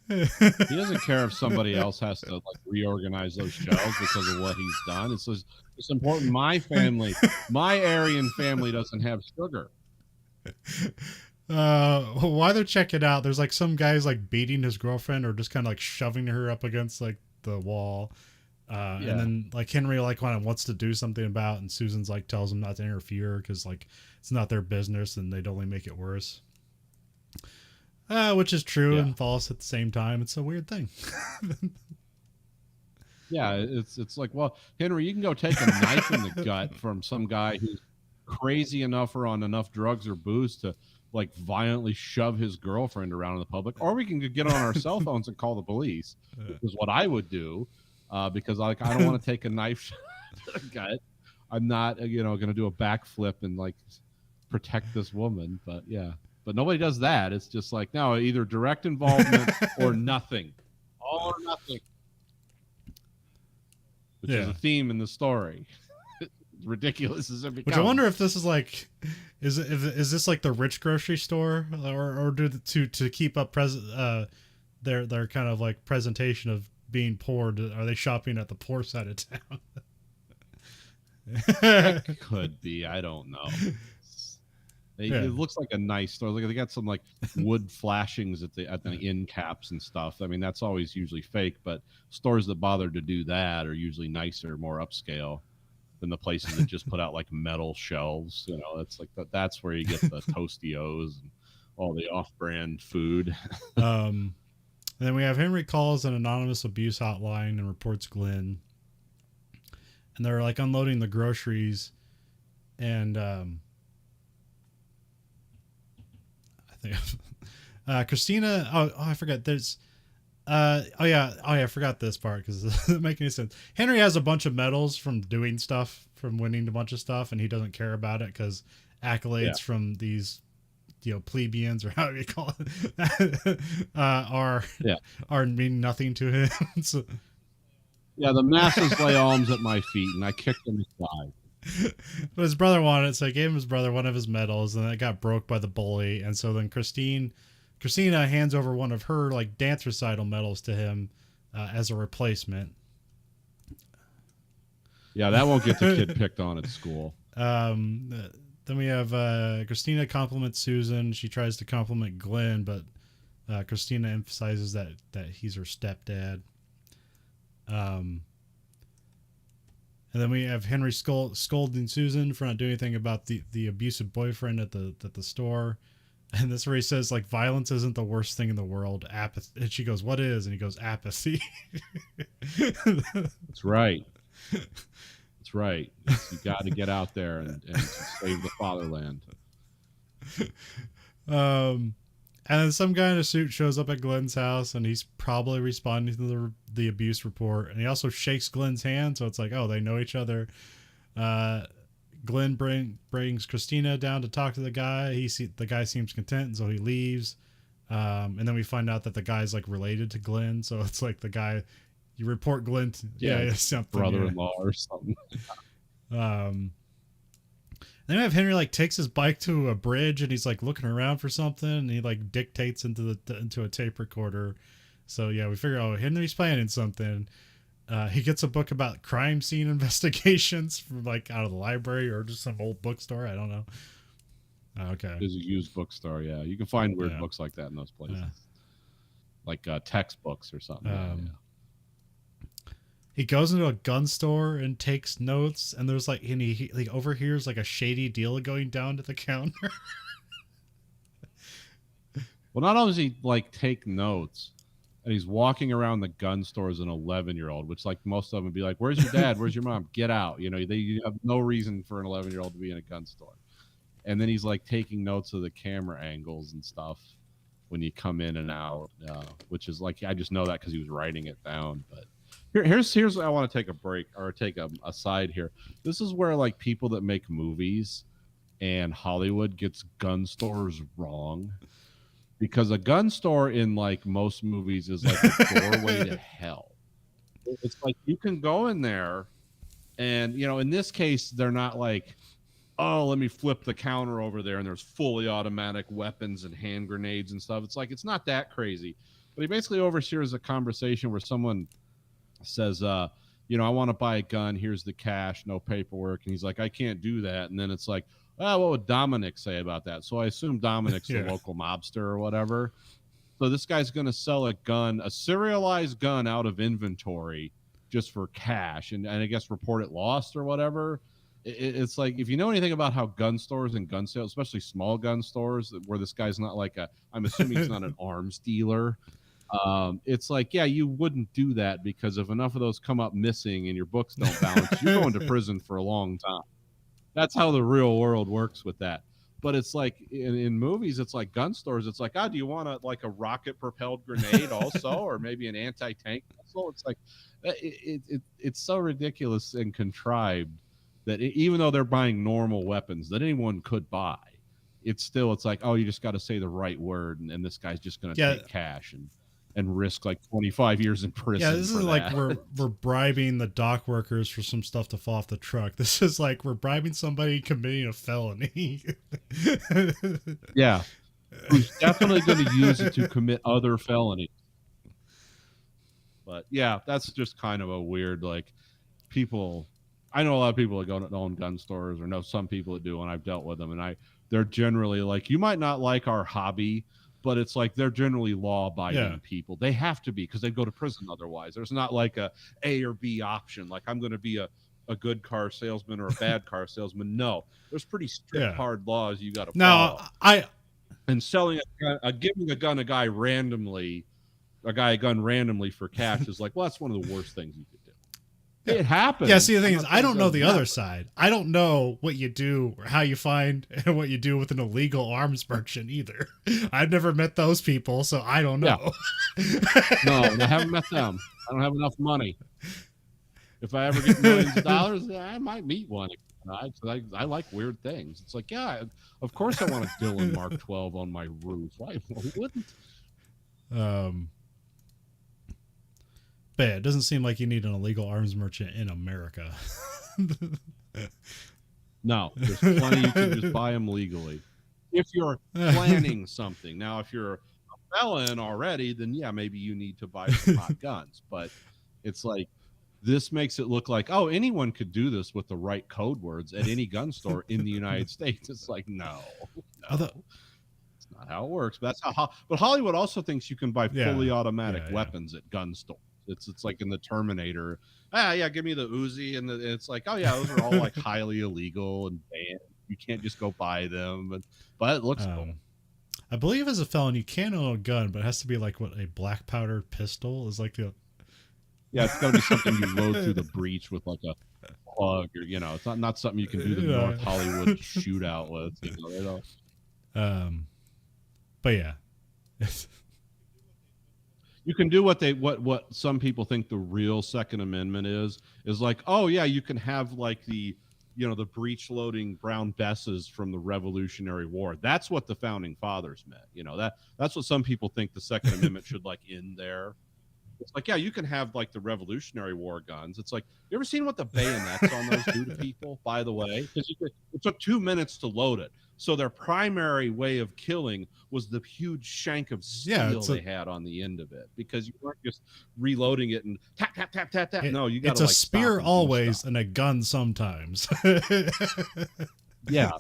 He doesn't care if somebody else has to like reorganize those shelves because of what he's done. It's important. My family, my Aryan family doesn't have sugar. While they're checking out, there's like some guys like beating his girlfriend or just kind of like shoving her up against like the wall. Yeah. And then like Henry like kind of wants to do something about, and Susan's like tells him not to interfere because like it's not their business and they'd only make it worse. Which is true and false at the same time. It's a weird thing. Yeah, it's like, well, Henry, you can go take a knife in the gut from some guy who's crazy enough or on enough drugs or booze to like violently shove his girlfriend around in the public, or we can get on our cell phones and call the police, which is what I would do, because like I don't want to take a knife to the gut. I'm not, going to do a backflip and like protect this woman, but yeah. But nobody does that. It's just like, no, either direct involvement or nothing. All or nothing. Which is a theme in the story. Ridiculous as it becomes. Which I wonder if this is like, is this like the rich grocery store, or do to keep up their kind of like presentation of being poor? Are they shopping at the poor side of town? That could be. I don't know. It looks like a nice store. Look, they got some like wood flashings at the end caps and stuff. I mean, that's always usually fake, but stores that bother to do that are usually nicer, more upscale than the places that just put out like metal shelves. It's like that's where you get the Tostios and all the off-brand food. And then we have Henry calls an anonymous abuse hotline and reports Glenn. And they're like unloading the groceries, and Christina. Oh, I forgot. There's. I forgot this part because it doesn't make any sense. Henry has a bunch of medals from doing stuff, from winning a bunch of stuff, and he doesn't care about it because accolades from these, plebeians or however you call it, are mean nothing to him. So, yeah, the masses lay alms at my feet, and I kicked them aside. But his brother wanted it, so he gave his brother one of his medals, and it got broke by the bully. And so then Christina hands over one of her like dance recital medals to him as a replacement. Yeah, that won't get the kid picked on at school. Then we have Christina compliments Susan. She tries to compliment Glenn, but Christina emphasizes that he's her stepdad. And then we have Henry scolding Susan for not doing anything about the abusive boyfriend at the store. And this is where he says, like, violence isn't the worst thing in the world. Apathy. And she goes, what is? And he goes, apathy. That's right. That's right. You got to get out there and save the fatherland. And then some guy in a suit shows up at Glenn's house, and he's probably responding to the abuse report. And he also shakes Glenn's hand, so it's like, oh, they know each other. Glenn brings Christina down to talk to the guy. The guy seems content, and so he leaves. And then we find out that the guy's like related to Glenn, so it's like the guy you report Glenn to, something, brother-in-law or something. Then we have Henry like takes his bike to a bridge, and he's like looking around for something, and he like dictates into a tape recorder. So yeah, we figure, oh, Henry's planning something. He gets a book about crime scene investigations from like out of the library or just some old bookstore. I don't know. Okay. There's a used bookstore. Yeah, you can find weird books like that in those places, like textbooks or something. He goes into a gun store and takes notes, and there's like, and he overhears like a shady deal going down to the counter. Well, not only does he like take notes, and he's walking around the gun store as an 11-year-old, which like most of them would be like, "Where's your dad? Where's your mom? Get out!" They have no reason for an 11-year-old to be in a gun store. And then he's like taking notes of the camera angles and stuff when you come in and out, which is like, I just know that because he was writing it down. But here's I want to take a break or take a aside here. This is where like people that make movies and Hollywood gets gun stores wrong, because a gun store in like most movies is like a doorway to hell. It's like you can go in there and, in this case, they're not like, oh, let me flip the counter over there and there's fully automatic weapons and hand grenades and stuff. It's like, it's not that crazy. But he basically oversees a conversation where someone says, I want to buy a gun. Here's the cash, no paperwork. And he's like, I can't do that. And then it's like, what would Dominic say about that? So I assume Dominic's the local mobster or whatever. So this guy's going to sell a gun, a serialized gun out of inventory just for cash and I guess report it lost or whatever. It's like, if you know anything about how gun stores and gun sales, especially small gun stores where this guy's not like I'm assuming he's not an arms dealer. It's like, yeah, you wouldn't do that because if enough of those come up missing and your books don't balance, you're going to prison for a long time. That's how the real world works with that. But it's like in movies, it's like gun stores. It's like, do you want a rocket propelled grenade also, or maybe an anti-tank missile? It's like, it's so ridiculous and contrived that even though they're buying normal weapons that anyone could buy, it's like, you just got to say the right word, and this guy's just going to take cash and risk like 25 years in prison. Yeah, this is like we're bribing the dock workers for some stuff to fall off the truck. This is like we're bribing somebody committing a felony. Yeah, who's definitely going to use it to commit other felonies. But yeah, that's just kind of a weird, like, people. I know a lot of people that own gun stores, or know some people that do, and I've dealt with them, and they're generally like, you might not like our hobby, but it's like they're generally law-abiding people. They have to be because they'd go to prison otherwise. There's not like a or B option. Like, I'm going to be a good car salesman or a bad car salesman. No, there's pretty strict, hard laws you got to follow. And selling giving a gun a guy a gun randomly for cash is like, well, that's one of the worst things you could do. It happens. Yeah, see, the thing is, I don't know the other side. I don't know what you do or how you find and what you do with an illegal arms merchant either. I've never met those people, so I don't know. Yeah. No, I haven't met them. I don't have enough money. If I ever get millions of dollars, I might meet one. I like weird things. It's like, yeah, of course I want a Dylan Mark 12 on my roof. Why wouldn't? But yeah, it doesn't seem like you need an illegal arms merchant in America. No, there's plenty. You can just buy them legally if you're planning something. Now, if you're a felon already, then yeah, maybe you need to buy some hot guns. But it's like, this makes it look like, anyone could do this with the right code words at any gun store in the United States. It's like, no. It's not how it works. But that's how. But Hollywood also thinks you can buy fully automatic weapons at gun stores. It's like in the Terminator. Give me the Uzi, and it's like, those are all like highly illegal and banned. You can't just go buy them, but it looks cool. I believe as a felon you can own a gun, but it has to be like a black powder pistol is like the. Yeah, it's got to be something you load through the breech with like a plug, or it's not something you can do the North Hollywood shootout with. But yeah. You can do what some people think the real Second Amendment is like, you can have like the breech loading brown Besses from the Revolutionary War. That's what the founding fathers meant. That's what some people think the Second Amendment should like in there. It's like, you can have like the Revolutionary War guns. It's like, you ever seen what the bayonets on those do to people, by the way? Because it took 2 minutes to load it. So their primary way of killing was the huge shank of steel they had on the end of it, because you weren't just reloading it and tap, tap, tap, tap, tap. No, you got to It's a spear always and a gun sometimes. Yeah.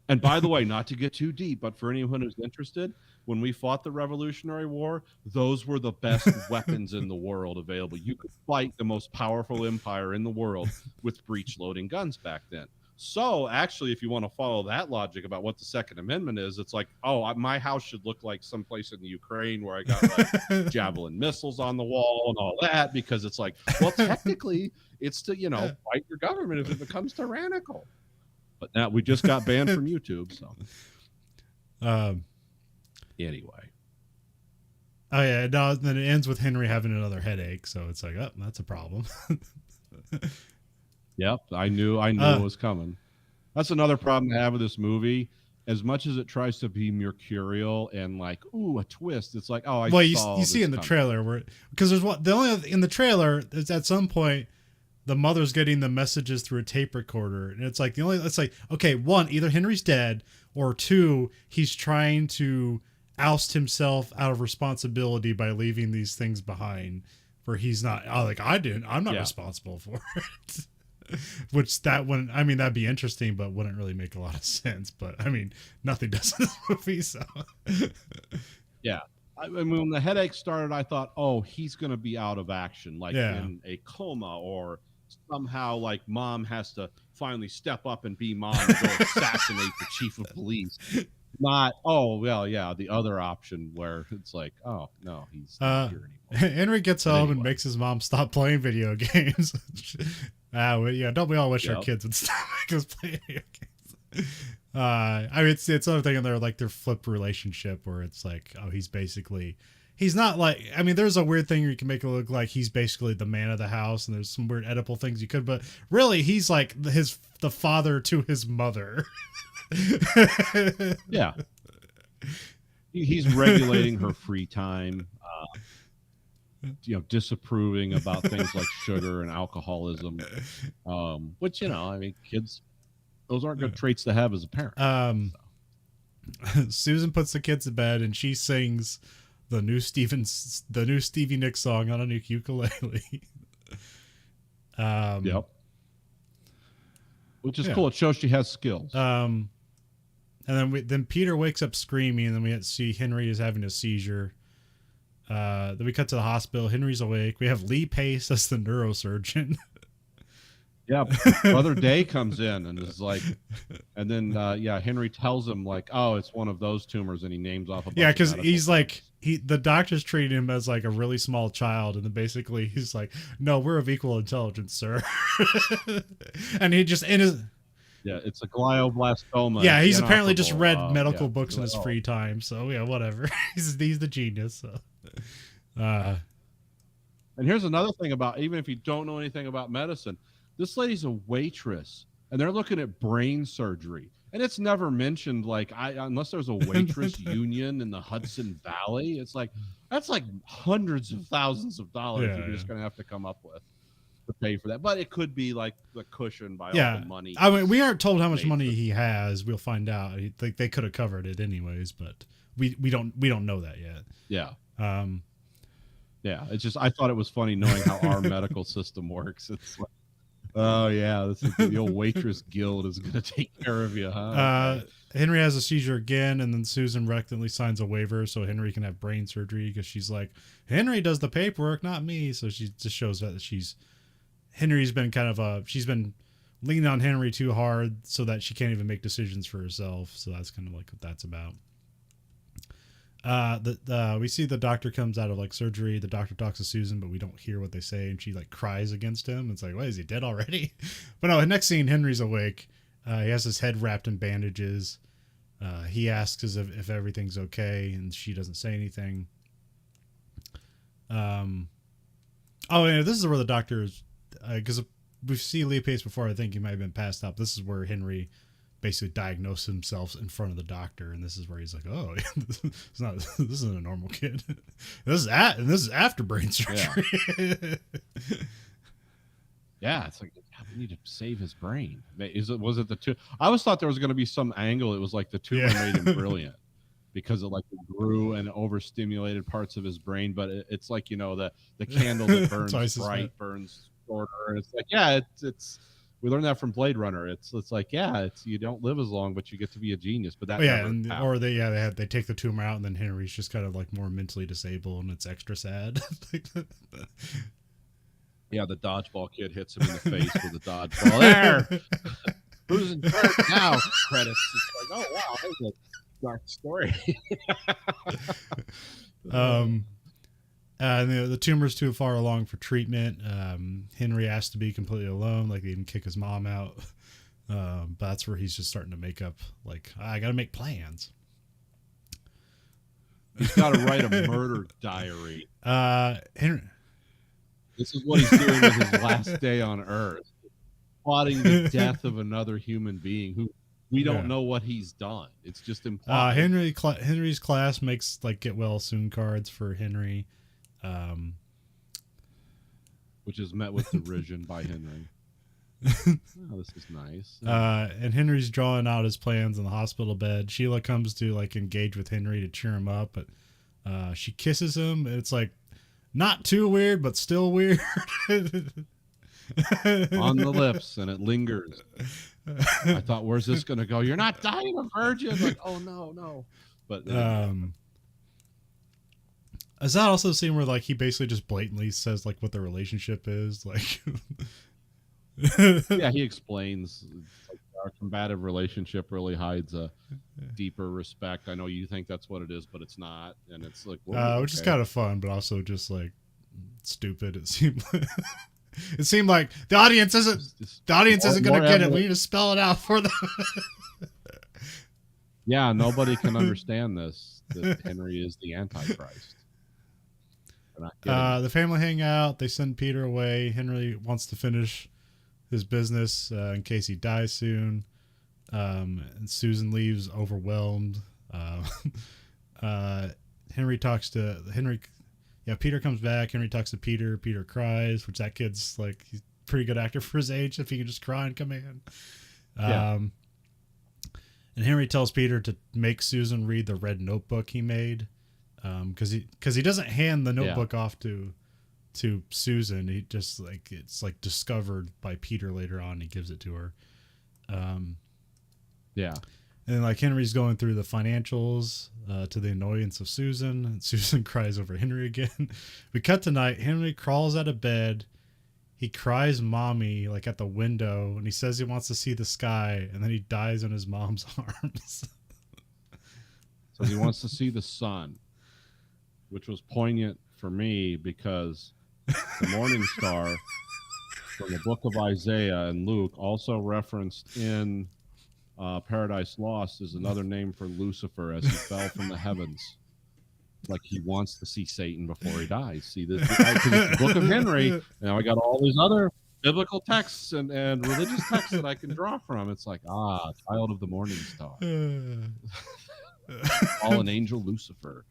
And by the way, not to get too deep, but for anyone who's interested, when we fought the Revolutionary War, those were the best weapons in the world available. You could fight the most powerful empire in the world with breech loading guns back then. So actually, if you want to follow that logic about what the Second Amendment is, it's like, my house should look like someplace in the Ukraine where I got like Javelin missiles on the wall and all that, because it's like, well, technically it's to, fight your government if it becomes tyrannical. But now we just got banned from YouTube. So anyway. Oh yeah, no, then it ends with Henry having another headache, so it's like, that's a problem. Yep, I knew it was coming. That's another problem I have with this movie. As much as it tries to be mercurial and like, a twist, it's like, you see in the trailer where, because in the trailer is at some point the mother's getting the messages through a tape recorder, and it's like okay, one, either Henry's dead, or two, he's trying to oust himself out of responsibility by leaving these things behind, where he's not like I'm not responsible for it. Which that wouldn't, I mean, that'd be interesting, but wouldn't really make a lot of sense. But I mean, nothing does in this movie, so. Yeah. I mean, when the headache started, I thought, oh, he's going to be out of action, like in a coma, or somehow like mom has to finally step up and be mom and go assassinate the chief of police. Not, oh, well, yeah, the other option where it's like, oh, no, he's not here anymore. Henry gets home and makes his mom stop playing video games. Don't we all wish our kids would stop making us play video games? I mean, it's another thing in there, like their flip relationship, where it's like, oh, he's not like, I mean, there's a weird thing where you can make it look like he's basically the man of the house, and there's some weird Oedipal things you could, but really he's like the father to his mother. Yeah, he's regulating her free time, disapproving about things like sugar and alcoholism, which, I mean, kids, those aren't good traits to have as a parent. Susan puts the kids to bed and she sings the new Stevie Nicks song on a new ukulele. Yep. Which is cool. It shows she has skills. And then Peter wakes up screaming, and then we see Henry is having a seizure. Then we cut to the hospital. Henry's awake. We have Lee Pace as the neurosurgeon. Yeah, Brother Day comes in and is like, and then Henry tells him like, oh, it's one of those tumors, and he names off a bunch because he's like, the doctor's treating him as like a really small child, and then basically he's like, no, we're of equal intelligence, sir. And he just in his. Yeah, it's a glioblastoma. Yeah, he's apparently just read medical books in his free time. So yeah, whatever. he's the genius. So. And here's another thing about, even if you don't know anything about medicine, this lady's a waitress, and they're looking at brain surgery, and it's never mentioned like unless there's a waitress union in the Hudson Valley. It's like that's like hundreds of thousands of dollars you're just going to have to come up with to pay for that. But it could be like the cushion by all the money. I mean, we aren't told how much money he has. We'll find out. Like they could have covered it anyways, but we don't know that yet. Yeah. Yeah. It's just, I thought it was funny knowing how our medical system works. It's like, oh yeah, this is the old waitress guild is going to take care of you, huh? Henry has a seizure again, and then Susan reluctantly signs a waiver so Henry can have brain surgery, because she's like, Henry does the paperwork, not me. So she just shows that Henry's been she's been leaning on Henry too hard so that she can't even make decisions for herself. So that's kind of like what that's about. We see the doctor comes out of like surgery. The doctor talks to Susan, but we don't hear what they say, and she like cries against him. It's like, what, is he dead already? But no, the next scene, Henry's awake. He has his head wrapped in bandages. He asks if everything's okay, and she doesn't say anything. Yeah, this is where the doctor is, because we've seen Lee Pace before. I think he might have been passed out. This is where Henry basically diagnosed himself in front of the doctor, and this is where he's like, "Oh, this isn't a normal kid. This is after brain surgery." Yeah, it's like, we need to save his brain. Was it the two? I always thought there was going to be some angle. It was like the tumor made him brilliant because it like grew and overstimulated parts of his brain. But it's like, the candle that burns bright burns shorter. And it's like, it's. We learned that from Blade Runner. It's like, you don't live as long, but you get to be a genius. But that they take the tumor out, and then Henry's just kind of like more mentally disabled, and it's extra sad. Yeah, the dodgeball kid hits him in the face with a dodgeball. There, who's in charge now? Credits. It's like, oh wow, that's a dark story. The tumor's too far along for treatment. Henry has to be completely alone, like they even kick his mom out. But that's where he's just starting to make up, like, I got to make plans. He's got to write a murder diary. Henry. This is what he's doing with his last day on Earth, plotting the death of another human being who we don't know what he's done. It's just implied. Henry's class makes like get well soon cards for Henry, which is met with derision by Henry. Oh, this is nice. And Henry's drawing out his plans in the hospital bed. Sheila comes to like engage with Henry to cheer him up, but she kisses him. And it's like not too weird, but still weird. On the lips, and it lingers. I thought, where's this going to go? You're not dying a virgin. Like, oh no. But is that also the scene where like he basically just blatantly says like what the relationship is? Like, yeah, he explains like, our combative relationship really hides a deeper respect. I know you think that's what it is, but it's not, and it's like, which is kind of fun, but also just like stupid. It seemed. It seemed like the audience isn't going to get it. We need to spell it out for them. Yeah, nobody can understand this. That Henry is the Antichrist. The family hang out. They send Peter away. Henry wants to finish his business in case he dies soon. And Susan leaves overwhelmed. Henry talks to Henry. Yeah, Peter comes back. Henry talks to Peter. Peter cries, which that kid's like, he's a pretty good actor for his age. If he can just cry and come in. Yeah. And Henry tells Peter to make Susan read the red notebook he made. Because he doesn't hand the notebook off to Susan. He just like, it's like discovered by Peter later on. He gives it to her. Yeah. And like Henry's going through the financials to the annoyance of Susan. And Susan cries over Henry again. We cut to night. Henry crawls out of bed. He cries mommy like at the window. And he says he wants to see the sky. And then he dies in his mom's arms. So he wants to see the sun, which was poignant for me because the morning star from the book of Isaiah and Luke, also referenced in Paradise Lost, is another name for Lucifer as he fell from the heavens. Like he wants to see Satan before he dies. See this, because it's the book of Henry. Now I got all these other biblical texts and religious texts that I can draw from. It's like, child of the morning star, fallen angel Lucifer.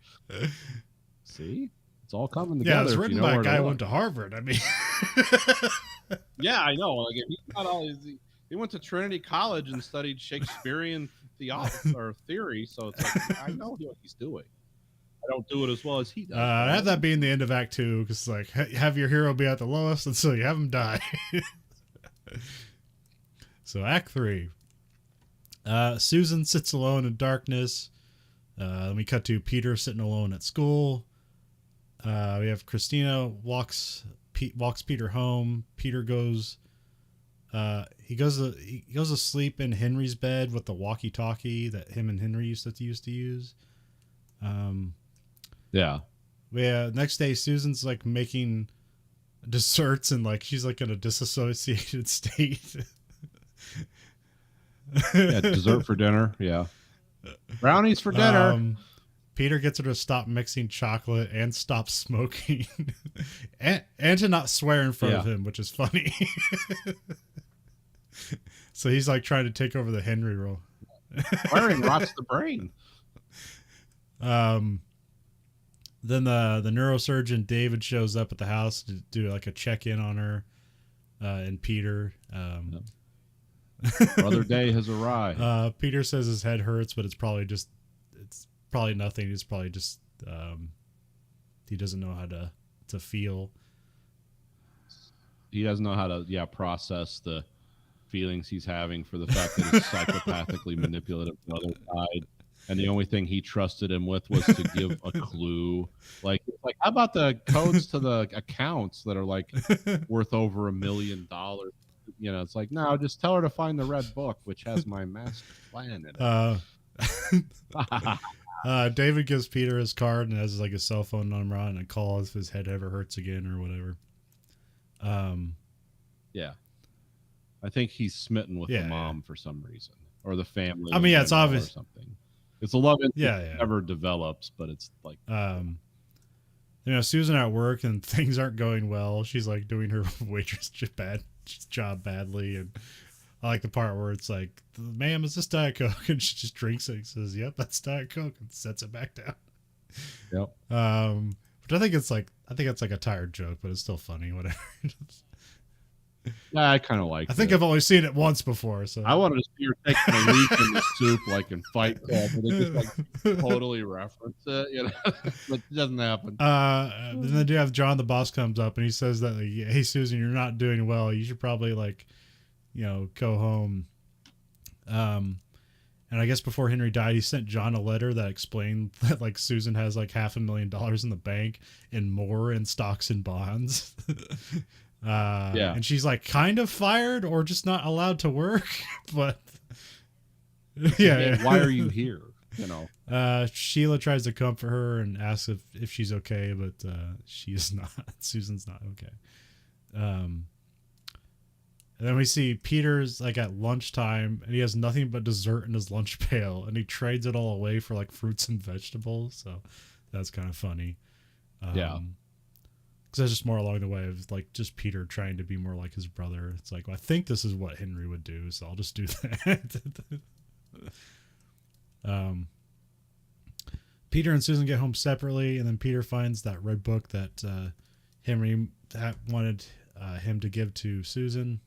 See, it's all coming together. Yeah, it's written by a guy who went to Harvard. I mean, yeah, I know. Like he's not all. He went to Trinity College and studied Shakespearean theory, so it's like I know what he's doing. I don't do it as well as he does. Have that be in the end of Act 2, because like have your hero be at the lowest until you have him die. So Act 3. Susan sits alone in darkness. Then we cut to Peter sitting alone at school. We have Christina walks Peter home. Peter goes. He goes to sleep in Henry's bed with the walkie-talkie that him and Henry used to use. Yeah. Next day, Susan's like making desserts and like she's like in a disassociated state. Yeah, dessert for dinner. Yeah. Brownies for dinner. Peter gets her to stop mixing chocolate and stop smoking, and to not swear in front of him, which is funny. So he's like trying to take over the Henry role. Swearing rots the brain. Then the neurosurgeon David shows up at the house to do like a check-in on her and Peter. Brother Day has arrived. Peter says his head hurts, but it's probably nothing. It's probably just he doesn't know how to feel. He doesn't know how to process the feelings he's having for the fact that he's psychopathically manipulative to the other side. And the only thing he trusted him with was to give a clue. Like how about the codes to the accounts that are like worth over $1 million? You know, it's like, no, just tell her to find the red book, which has my master plan in it. David gives Peter his card and has like a cell phone number on and call if his head ever hurts again or whatever. Yeah. I think he's smitten with the mom for some reason, or the family. I mean, yeah, it's obvious. Or something. It's a love that never develops, but it's like, Susan at work and things aren't going well. She's like doing her waitress job badly, and I like the part where it's like, "Ma'am, is this Diet Coke?" And she just drinks it and says, "Yep, that's Diet Coke," and sets it back down. Yep. But I think it's like a tired joke, but it's still funny. Whatever. Yeah, I kind of like. I think I've only seen it once before, so I wanted to see her taking a leak in the soup, like in Fight Club, where they just like totally reference it, you know, but it doesn't happen. Then you have John the boss comes up and he says that, like, hey Susan, you're not doing well. You should probably like, go home. And I guess before Henry died, he sent John a letter that explained that like Susan has like $500,000 in the bank and more in stocks and bonds. Yeah. And she's like kind of fired or just not allowed to work, but yeah. Why are you here? Sheila tries to comfort her and asks if she's okay, but she is not. Susan's not okay. And then we see Peter's like at lunchtime and he has nothing but dessert in his lunch pail and he trades it all away for like fruits and vegetables. So that's kind of funny. Yeah. Because that's just more along the way of like just Peter trying to be more like his brother. It's like, well, I think this is what Henry would do, so I'll just do that. Peter and Susan get home separately, and then Peter finds that red book that Henry wanted him to give to Susan.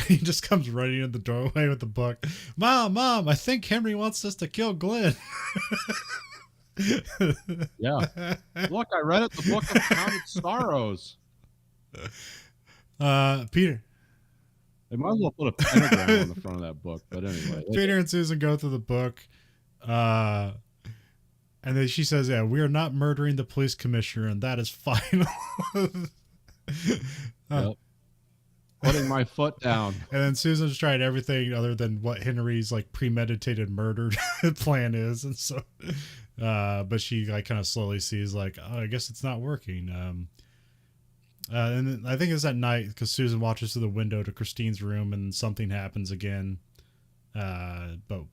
He just comes running in the doorway with the book. Mom, I think Henry wants us to kill Glenn. Yeah. Look, I read it. The Book of Counted Sorrows. Peter. They might as well put a pentagram on the front of that book. But anyway. Peter and Susan go through the book. And then she says, yeah, we are not murdering the police commissioner, and that is final. Yep. Putting my foot down. And then Susan's tried everything other than what Henry's like premeditated murder plan is. And so, but she like kind of slowly sees like, oh, I guess it's not working. And then I think it's at night because Susan watches through the window to Christine's room and something happens again. But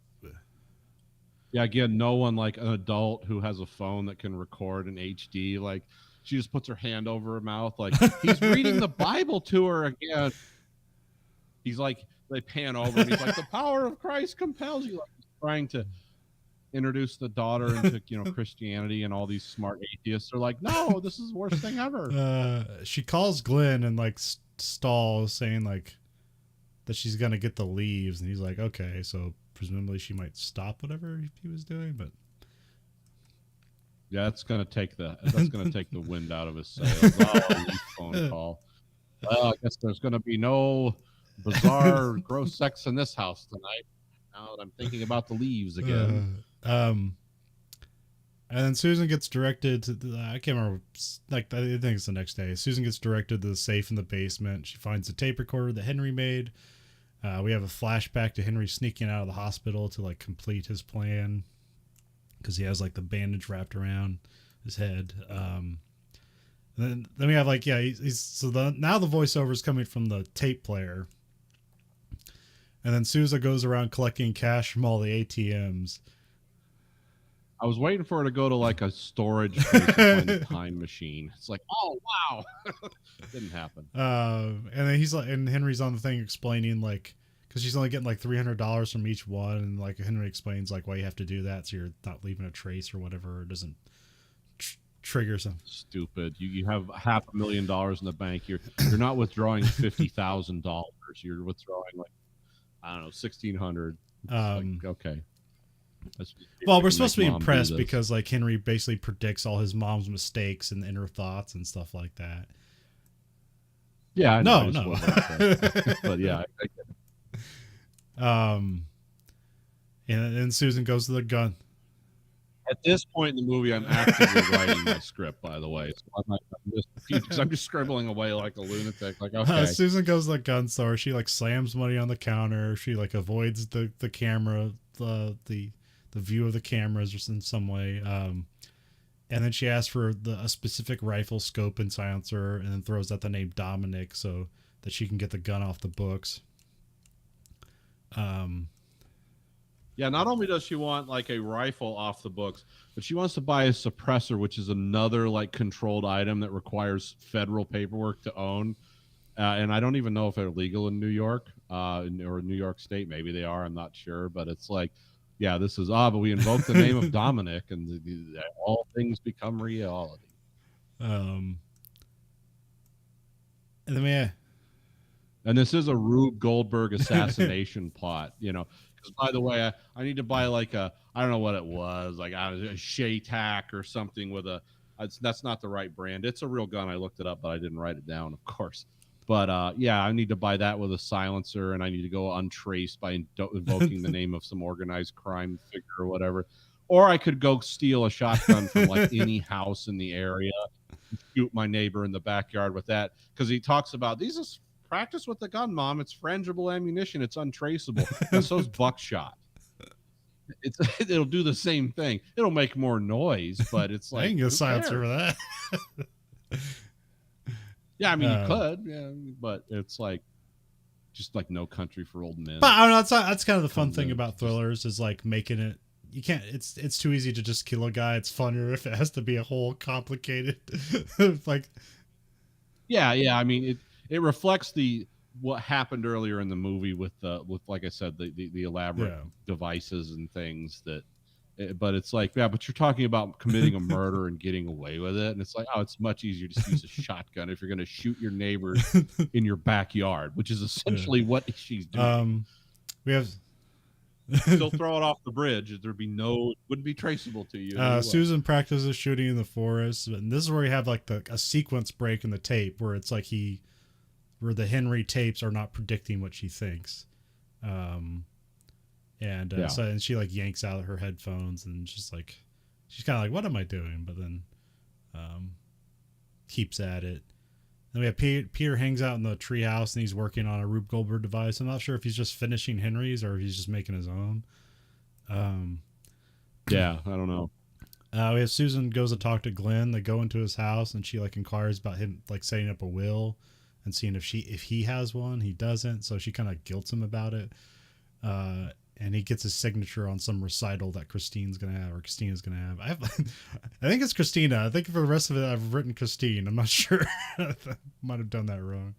yeah, again, no one like an adult who has a phone that can record in HD. Like she just puts her hand over her mouth, like he's reading the Bible to her again. He's like, they pan over and he's like, the power of Christ compels you. Like he's trying to introduce the daughter into Christianity, and all these smart atheists are like, no, this is the worst thing ever. She calls Glenn and like stalls, saying like that she's gonna get the leaves, and he's like, okay, so presumably she might stop whatever he was doing, but yeah, that's gonna take the wind out of his sails. Oh, phone call. Well, I guess there's gonna be no bizarre gross sex in this house tonight. Now that I'm thinking about the leaves again. And then Susan gets directed to I can't remember, like I think it's the next day. Susan gets directed to the safe in the basement. She finds the tape recorder that Henry made. We have a flashback to Henry sneaking out of the hospital to like complete his plan because he has like the bandage wrapped around his head. Then we have like, yeah, now the voiceover is coming from the tape player. And then Sousa goes around collecting cash from all the ATMs. I was waiting for her to go to like a storage place and find a time machine. It's like, oh wow, didn't happen. And then he's like, and Henry's on the thing explaining like, because she's only getting like $300 from each one, and like Henry explains like why you have to do that so you're not leaving a trace or whatever. It doesn't trigger something. Stupid. You have $500,000 in the bank. You're not withdrawing $50,000. You're withdrawing like, I don't know, $1,600. Like, okay. Well, we're supposed to be impressed because like Henry basically predicts all his mom's mistakes and inner thoughts and stuff like that. Yeah, no. But yeah, I get it. And Susan goes to the gun. At this point in the movie, I'm actively writing my script, by the way. So I'm just scribbling away like a lunatic. Like, okay. Susan goes to the gun store. She like slams money on the counter. She like avoids the camera, the view of the cameras or in some way. And then she asks for a specific rifle scope and silencer, and then throws out the name Dominic so that she can get the gun off the books. Yeah, not only does she want like a rifle off the books, but she wants to buy a suppressor, which is another like controlled item that requires federal paperwork to own. And I don't even know if they're legal in New York or New York State. Maybe they are. I'm not sure. But it's like, yeah, this is but we invoke the name of Dominic, and all things become reality. And then And this is a Rube Goldberg assassination plot, you know. Because by the way, I need to buy like I don't know what it was, like a Shaytac or something with a. That's not the right brand. It's a real gun. I looked it up, but I didn't write it down, of course. But yeah, I need to buy that with a silencer, and I need to go untraced by invoking the name of some organized crime figure or whatever. Or I could go steal a shotgun from like any house in the area, and shoot my neighbor in the backyard with that, because he talks about these is practice with the gun, Mom. It's frangible ammunition. It's untraceable. And so's buckshot. It'll do the same thing. It'll make more noise, but it's like I can get a silencer for that. Yeah, I mean you could, yeah, but it's like just like No Country for Old Men. But I don't know. That's kind of the fun thing about thrillers is like making it. You can't. It's too easy to just kill a guy. It's funnier if it has to be a whole complicated, like. Yeah. I mean it reflects what happened earlier in the movie with like I said the elaborate devices and things that. But it's like, yeah, but you're talking about committing a murder and getting away with it. And it's like, oh, it's much easier to use a shotgun if you're going to shoot your neighbor in your backyard, which is essentially what she's doing. We have still throw it off the bridge. Wouldn't be traceable to you. Susan practices shooting in the forest. And this is where you have like a sequence break in the tape where it's like where the Henry tapes are not predicting what she thinks. And she like yanks out her headphones and she's kind of like, what am I doing? But then keeps at it. Then we have Peter hangs out in the treehouse and he's working on a Rube Goldberg device. I'm not sure if he's just finishing Henry's or if he's just making his own. Yeah, I don't know. We have Susan goes to talk to Glenn. They go into his house and she like inquires about him like setting up a will and seeing if he has one. He doesn't, so she kind of guilts him about it. And he gets his signature on some recital that Christina's gonna have. I think it's Christina. I think for the rest of it, I've written Christine. I'm not sure. I might have done that wrong.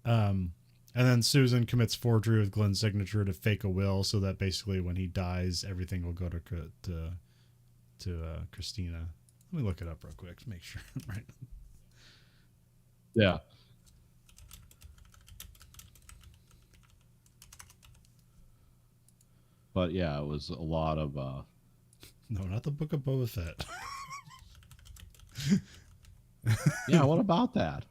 And then Susan commits forgery with Glenn's signature to fake a will, so that basically when he dies, everything will go to Christina. Let me look it up real quick to make sure I'm right. Yeah. But yeah, it was a lot of No, not the Book of Boba Fett. Yeah, what about that?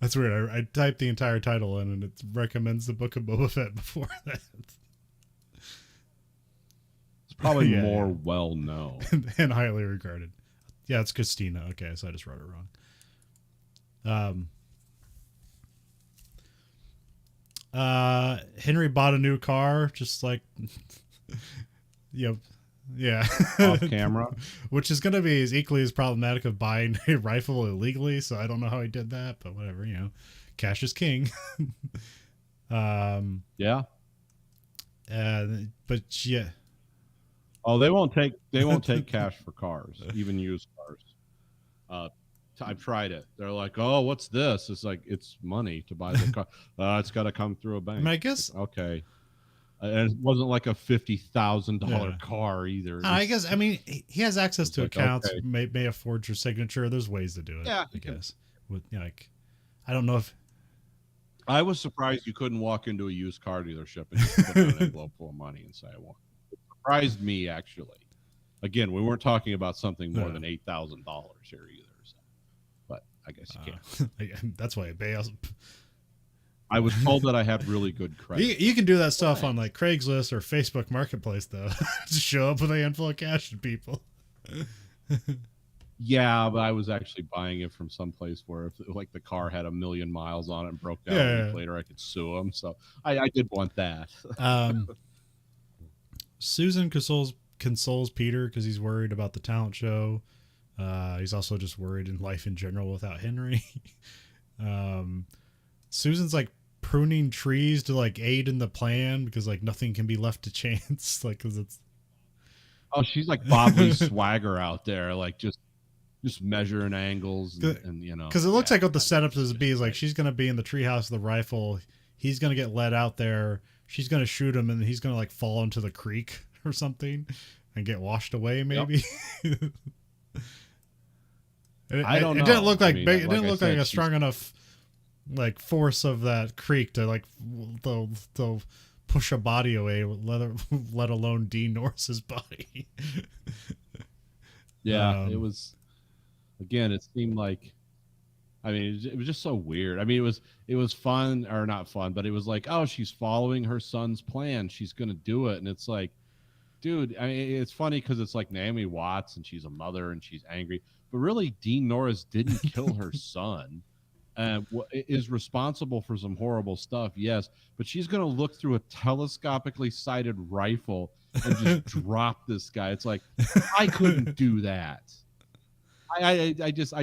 That's weird. I typed the entire title in and it recommends the Book of Boba Fett before that. It's probably more well known and highly regarded. Yeah, it's Christina. Okay, so I just wrote it wrong. Henry bought a new car, just like, yeah, off camera, which is going to be equally as problematic of buying a rifle illegally. So I don't know how he did that, but whatever, cash is king. Yeah. But yeah. Oh, they won't take cash for cars, even used cars. I've tried it. They're like, oh, what's this? It's like, it's money to buy the car. It's got to come through a bank. I mean, I guess. Like, okay. And it wasn't like a $50,000 car either. I guess. I mean, he has access to accounts. Okay. May have forged your signature. There's ways to do it. Yeah, I guess. With I don't know if. I was surprised you couldn't walk into a used car dealership and just put an envelope full of money and say, I want. It surprised me, actually. Again, we weren't talking about something more than $8,000 here either. But I guess you can't. That's why it bails. I was told that I had really good credit. You can do that stuff on like Craigslist or Facebook Marketplace, though. Just show up with a handful of cash to people. Yeah, but I was actually buying it from someplace where if like the car had 1 million miles on it and broke down a week later, I could sue them. So I did want that. Susan consoles Peter because he's worried about the talent show. He's also just worried in life in general without Henry. Susan's like pruning trees to like aid in the plan because like nothing can be left to chance. Like, cause it's. Oh, she's like Bob Lee Swagger out there, like just measuring angles and because it looks like what the setup is to be is like she's gonna be in the treehouse with the rifle. He's gonna get led out there. She's gonna shoot him and he's gonna like fall into the creek or something and get washed away maybe. Yep. I don't It know. didn't look like I mean, big. It like didn't I look like said, a strong enough like force of that creek to like they'll push a body away, let alone Dean Norris's body. yeah, it um, was. Again, it seemed like. I mean, it was just so weird. I mean, it was fun or not fun, but it was like, oh, she's following her son's plan. She's gonna do it, and it's like, dude. I mean, it's funny because it's like Naomi Watts, and she's a mother, and she's angry, but really, Dean Norris didn't kill her son. Is responsible for some horrible stuff, yes, but she's going to look through a telescopically sighted rifle and just drop this guy. It's like, I couldn't do that. I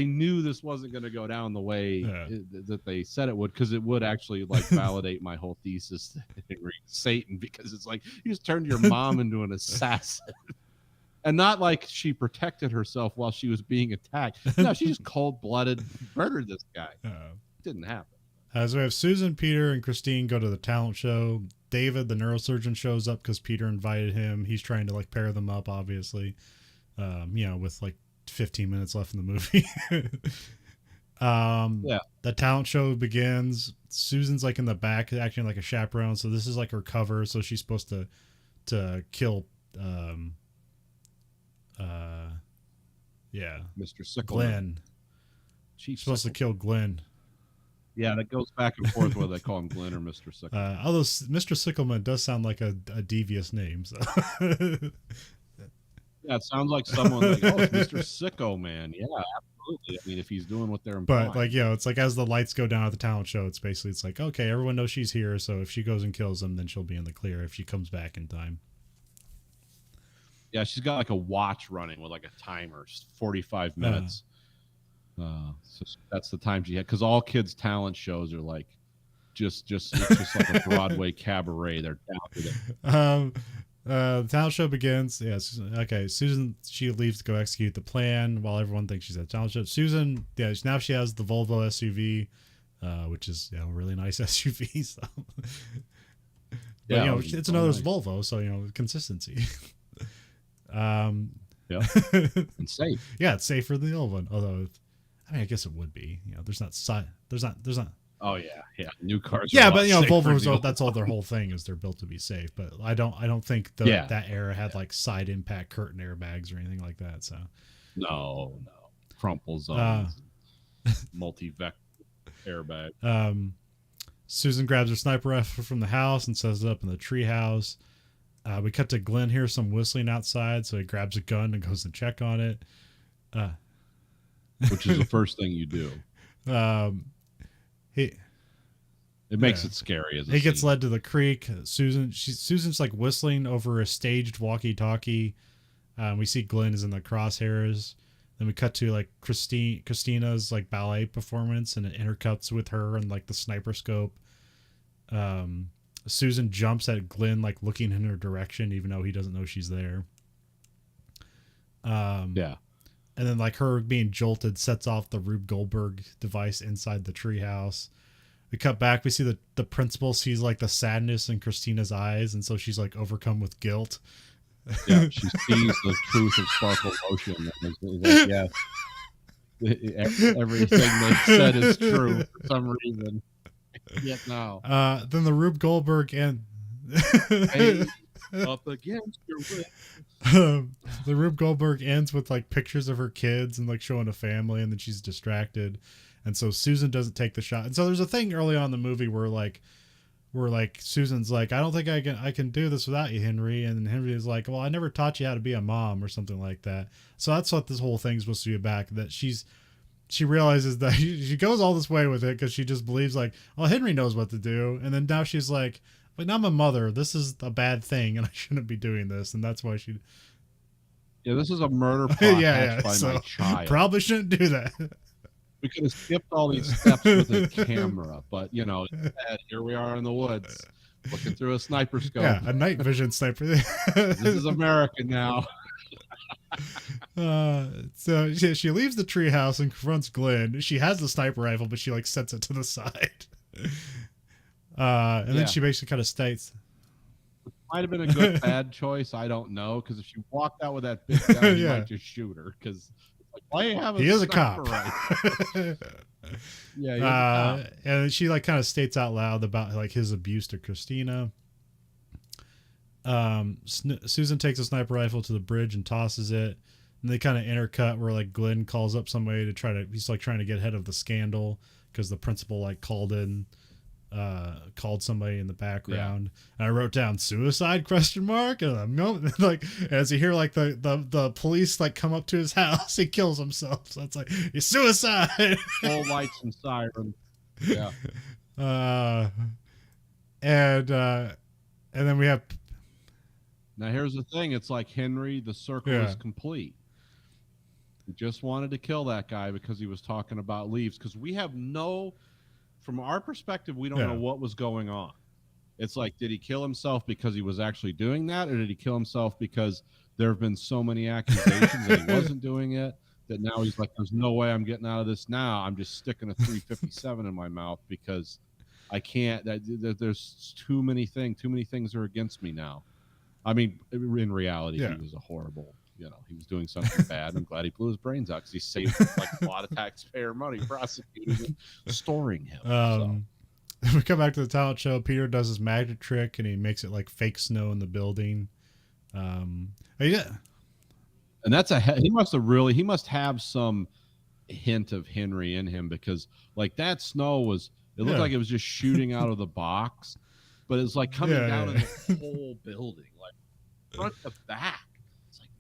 knew this wasn't going to go down the way that they said it would, because it would actually like validate my whole thesis that Satan, because it's like you just turned your mom into an assassin. And not like she protected herself while she was being attacked. No, she just cold-blooded murdered this guy. Didn't happen. So we have Susan, Peter, and Christine go to the talent show. David, the neurosurgeon, shows up because Peter invited him. He's trying to like pair them up, obviously. With like 15 minutes left in the movie. The talent show begins. Susan's like in the back acting like a chaperone. So this is like her cover. So she's supposed to kill Mr. Sickleman. Glenn. She's supposed to kill Glenn. Yeah, that goes back and forth whether they call him Glenn or Mr. Sickleman. Although Mr. Sickleman does sound like a devious name. So. Yeah, it sounds like someone like, oh, it's Mr. Sicko Man. Yeah, absolutely. I mean, if he's doing what they're implying. But like, it's like as the lights go down at the talent show, it's like, okay, everyone knows she's here. So if she goes and kills them, then she'll be in the clear if she comes back in time. Yeah, she's got like a watch running with like a timer, 45 minutes. So that's the time she had, because all kids' talent shows are like just it's just like a Broadway cabaret. They're down with it. The talent show begins. Yes. Okay. Susan, she leaves to go execute the plan while everyone thinks she's at talent show. Susan, now she has the Volvo SUV, which is a really nice SUV. So, but, it's another nice Volvo, so consistency. Yeah, and safe. Yeah, it's safer than the old one. Although, I mean, I guess it would be. There's not. Oh yeah, new cars. Yeah, but Volvos, that's all their whole thing is they're built to be safe. But I don't think that era had like side impact curtain airbags or anything like that. So no, crumple zones, multi-vector airbag. Susan grabs her sniper rifle from the house and sets it up in the tree house. We cut to Glenn, hears some whistling outside, so he grabs a gun and goes to check on it. Which is the first thing you do. It makes it scary. He gets led to the creek. Susan's like whistling over a staged walkie-talkie. We see Glenn is in the crosshairs. Then we cut to like Christina's like ballet performance, and it intercuts with her and like the sniper scope. Susan jumps at Glenn, like looking in her direction, even though he doesn't know she's there. And then like her being jolted sets off the Rube Goldberg device inside the treehouse. We cut back. We see the principal sees like the sadness in Christina's eyes, and so she's like overcome with guilt. Yeah, she sees the truth of Sparkle Motion. And is like, yeah, everything they said is true for some reason. Yet now. Then the Rube Goldberg and hey, up against your will. The Rube Goldberg ends with like pictures of her kids and like showing a family, and then she's distracted, and so Susan doesn't take the shot. And so there's a thing early on in the movie where Susan's like, I don't think I can do this without you, Henry, and Henry is like, well, I never taught you how to be a mom or something like that. So that's what this whole thing's supposed to be about, that she realizes that she goes all this way with it because she just believes like, well, Henry knows what to do, and then now she's like, but I'm a mother. This is a bad thing, and I shouldn't be doing this, and that's why she. Yeah, this is a murder plot hatched by my child. Probably shouldn't do that. We could have skipped all these steps with a camera, but here we are in the woods, looking through a sniper scope. Yeah, a night vision sniper. This is America now. So she leaves the treehouse and confronts Glenn. She has the sniper rifle, but she like sets it to the side. And then she basically kind of states, might have been a good bad choice. I don't know, because if she walked out with that big gun, you might just shoot her. Because Like, why do you have He is a sniper cop. rifle? Yeah, he is a cop. And she like kind of states out loud about like his abuse to Christina. Susan takes a sniper rifle to the bridge and tosses it. And they kind of intercut where like Glenn calls up somebody to he's like trying to get ahead of the scandal because the principal like called somebody in the background. And I wrote down suicide ? And a moment like as you hear like the police like come up to his house, he kills himself. So it's like it's suicide. Full lights and sirens. Yeah. And then we have. Now here's the thing: it's like Henry, the circle is complete. We just wanted to kill that guy because he was talking about leaves. Because we have from our perspective, we don't know what was going on. It's like, did he kill himself because he was actually doing that, or did he kill himself because there have been so many accusations that he wasn't doing it that now he's like, there's no way I'm getting out of this now. I'm just sticking a 357 in my mouth because I can't. There's too many things are against me now. I mean, in reality, he was a horrible. He was doing something bad. I'm glad he blew his brains out because he saved like a lot of taxpayer money prosecuting and storing him. We come back to the talent show. Peter does his magic trick and he makes it like fake snow in the building. And that's he must have some hint of Henry in him because like that snow looked like it was just shooting out of the box, but it's like coming down in the whole building, like front to back.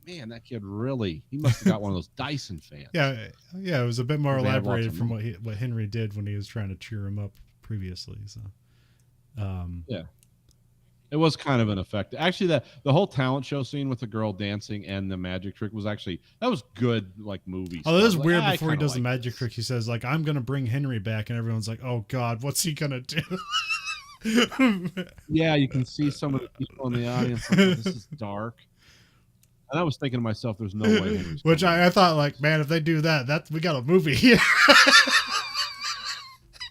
Man, that kid he must have got one of those Dyson fans. Yeah, it was a bit more elaborated from what Henry did when he was trying to cheer him up previously. So, it was kind of an effect. Actually, the whole talent show scene with the girl dancing and the magic trick was good, like movie. Oh, that is weird. Before he does the magic trick, he says like, "I'm gonna bring Henry back," and everyone's like, "Oh God, what's he gonna do?" Yeah, you can see some of the people in the audience. Like, this is dark. And I was thinking to myself, there's no way Henry's Which I thought, like, man, if they do that we got a movie here.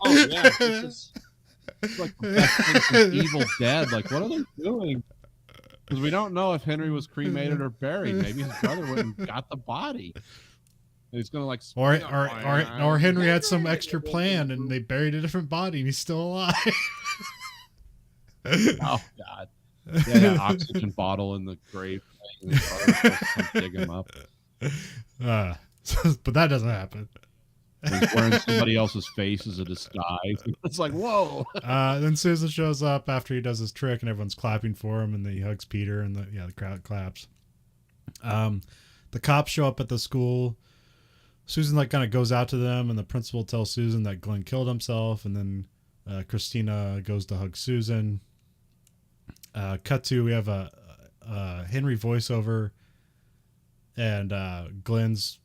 Oh, yeah. It's like the best thing from Evil Dead. Like, what are they doing? Because we don't know if Henry was cremated or buried. Maybe his brother went and got the body. And he's going to, like... Or Henry had some extra plan and they buried a different body and he's still alive. Oh, God. Yeah, oxygen bottle in the grave. Dig him up. But that doesn't happen. He's wearing somebody else's face as a disguise. It's like, whoa. Then Susan shows up after he does his trick and everyone's clapping for him and then he hugs Peter and the crowd claps. The cops show up at the school. Susan like kind of goes out to them and the principal tells Susan that Glenn killed himself and then Christina goes to hug Susan. Cut to we have a Henry voiceover and Glenn's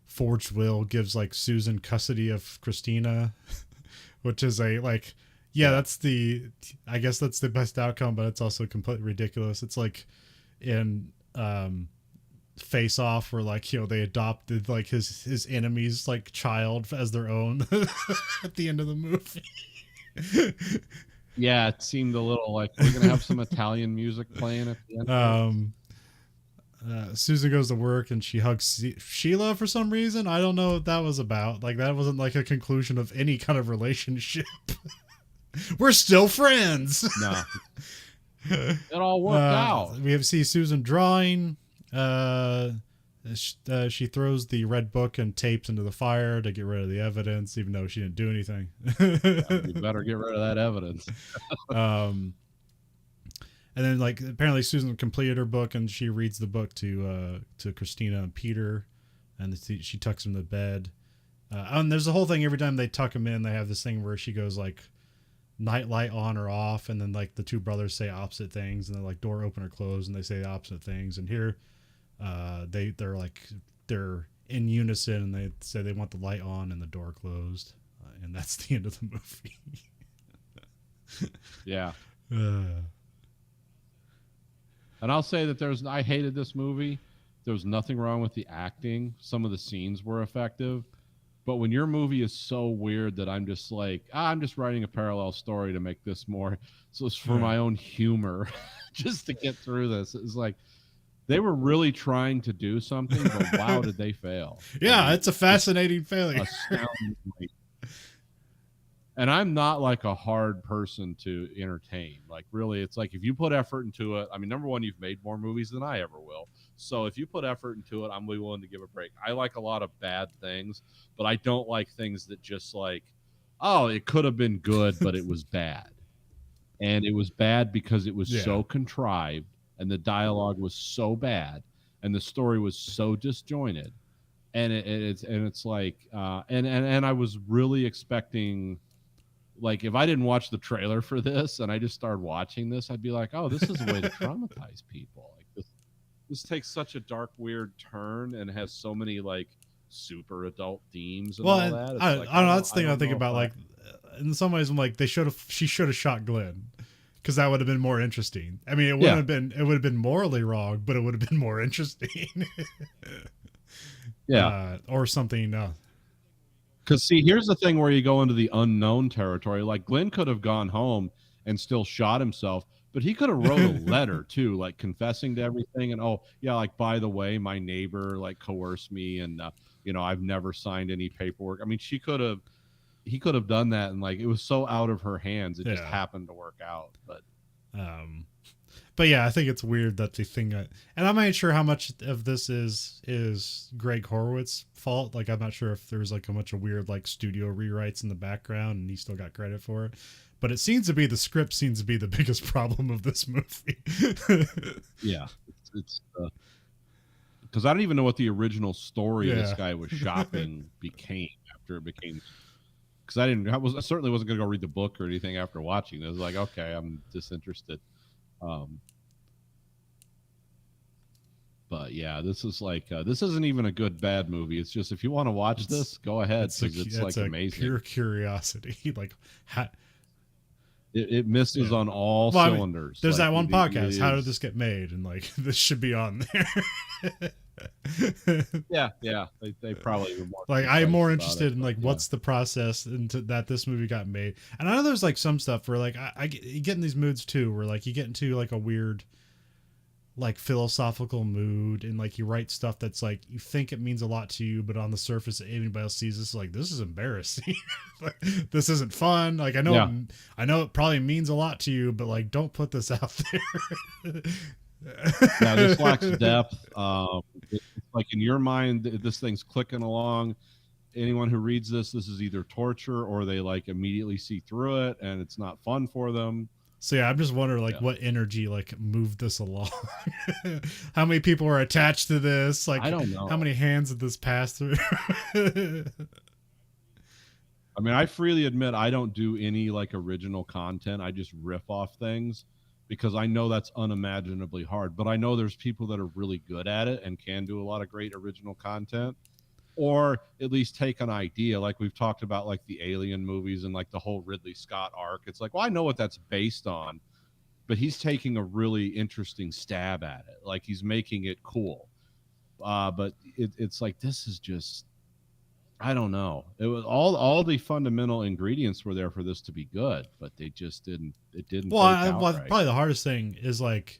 forged will gives like Susan custody of Christina, which is that's I guess that's the best outcome, but it's also completely ridiculous. It's like in Face Off where like they adopted like his enemy's like child as their own at the end of the movie. Yeah, it seemed a little like we're gonna have some Italian music playing at the end. Susan goes to work and she hugs Sheila for some reason. I don't know what that was about. Like that wasn't like a conclusion of any kind of relationship. We're still friends. No, it all worked out. We see Susan drawing. She throws the red book and tapes into the fire to get rid of the evidence, even though she didn't do anything. You better get rid of that evidence. And then, like, apparently Susan completed her book, and she reads the book to Christina and Peter, and she tucks him to bed. And there's the whole thing. Every time they tuck him in, they have this thing where she goes like, night light on or off, and then like the two brothers say opposite things, and then like door open or close, and they say the opposite things. And here, they're in unison, and they say they want the light on and the door closed, and that's the end of the movie. Yeah. And I'll say that I hated this movie. There was nothing wrong with the acting. Some of the scenes were effective. But when your movie is so weird that I'm just like, I'm just writing a parallel story to make this more. So it's for my own humor, just to get through this. It's like, they were really trying to do something, but wow, did they fail? I Yeah, mean, it's a fascinating failure. astoundingly. And I'm not like a hard person to entertain. Like, really, it's like if you put effort into it. I mean, number one, you've made more movies than I ever will. So if you put effort into it, I'm really willing to give a break. I like a lot of bad things, but I don't like things that just like, oh, it could have been good, but it was bad. And it was bad because it was Yeah. so contrived, and the dialogue was so bad, and the story was so disjointed. And it's like, and I was really expecting, like, if I didn't watch the trailer for this and I just started watching this, I'd be like, oh, this is a way to traumatize people. Like, this takes such a dark, weird turn and has so many like super adult themes and Well, all that. It's I like, don't know. That's the thing I think know about. if Like, in some ways, I'm like, she should have shot Glenn, because that would have been more interesting. I mean, it wouldn't Yeah. have been. It would have been morally wrong, but it would have been more interesting. Yeah. Or something. Because see, here's the thing where you go into the unknown territory. Like, Glenn could have gone home and still shot himself, but he could have wrote a letter too, like confessing to everything. And oh yeah, like, by the way, my neighbor like coerced me, and I've never signed any paperwork. I mean, he could have done that, and like, it was so out of her hands, it just Yeah. happened to work out. But yeah, I think it's weird that the thing, and I'm not sure how much of this is Greg Horowitz's fault. Like, I'm not sure if there's like a bunch of weird like studio rewrites in the background and he still got credit for it. But it seems to be the script seems to be the biggest problem of this movie. Yeah, it's because I don't even know what the original story this guy was shopping became after it became. Because I certainly wasn't going to go read the book or anything after watching this. Like, okay, I'm disinterested. But yeah, this is like, this isn't even a good bad movie. It's just, if you want to watch this, go ahead, because it's like amazing. Pure curiosity. Like, it misses on all cylinders. There's like, that one podcast. How did this get made? And like, this should be on there. Yeah. They probably were more like, I'm more interested it, in like, what's the process into that this movie got made. And I know there's like some stuff where like you get in these moods too, where like you get into like a weird like philosophical mood, and like you write stuff that's like, you think it means a lot to you, but on the surface anybody else sees this like, this is embarrassing. Like, this isn't fun. Like, I know it probably means a lot to you, but like, don't put this out there. Yeah, this lacks depth. It's like, in your mind, this thing's clicking along. Anyone who reads this is either torture, or they like immediately see through it and it's not fun for them. So yeah, I'm just wondering like, what energy like moved this along. How many people were attached to this? Like, I don't know. How many hands did this pass through? I mean, I freely admit I don't do any like original content. I just riff off things, because I know that's unimaginably hard. But I know there's people that are really good at it and can do a lot of great original content, or at least take an idea, like we've talked about, like the Alien movies and like the whole Ridley Scott arc. It's like, well, I know what that's based on, but he's taking a really interesting stab at it. Like, he's making it cool. But it's like, this is just, I don't know. It was all the fundamental ingredients were there for this to be good, but they just didn't. It didn't. Well, right. Probably the hardest thing is like,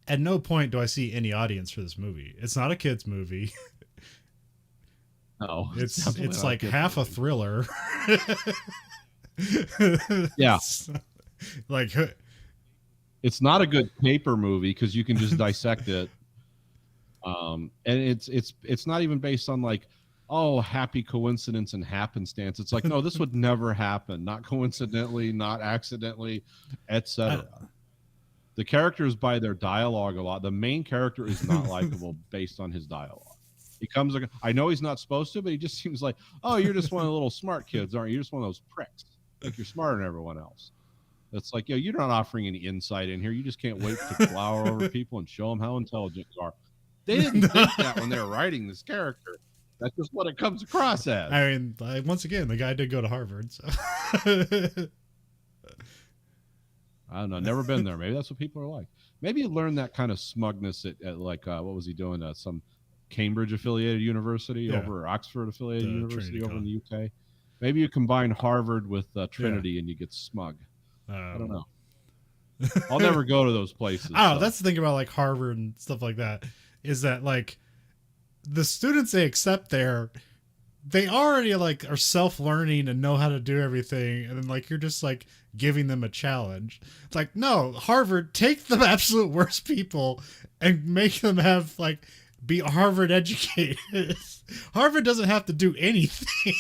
at no point do I see any audience for this movie. It's not a kids movie. No, it's like half a thriller. Yeah, like, it's not a good paper movie because you can just dissect it. And it's not even based on like, oh, happy coincidence and happenstance. It's like, no, this would never happen. Not coincidentally, not accidentally, etc. The characters, by their dialogue a lot. The main character is not likable based on his dialogue. He comes, I know he's not supposed to, but he just seems like, oh, you're just one of the little smart kids, aren't you? You're just one of those pricks. Like, you're smarter than everyone else. It's like, yo, you're not offering any insight in here. You just can't wait to flower over people and show them how intelligent you are. They didn't think that when they were writing this character. That's just what it comes across as. I mean, once again, the guy did go to Harvard. So. I don't know. Never been there. Maybe that's what people are like. Maybe you learn that kind of smugness at like, what was he doing? Some Cambridge affiliated university over Oxford affiliated university over in the UK. Maybe you combine Harvard with Trinity and you get smug. I don't know. I'll never go to those places. Oh, so. That's the thing about like Harvard and stuff like that. is that like the students they accept there, they already like are self-learning and know how to do everything, and then like you're just like giving them a challenge. It's like, no, Harvard, take the absolute worst people and make them have like be Harvard educated. Harvard doesn't have to do anything.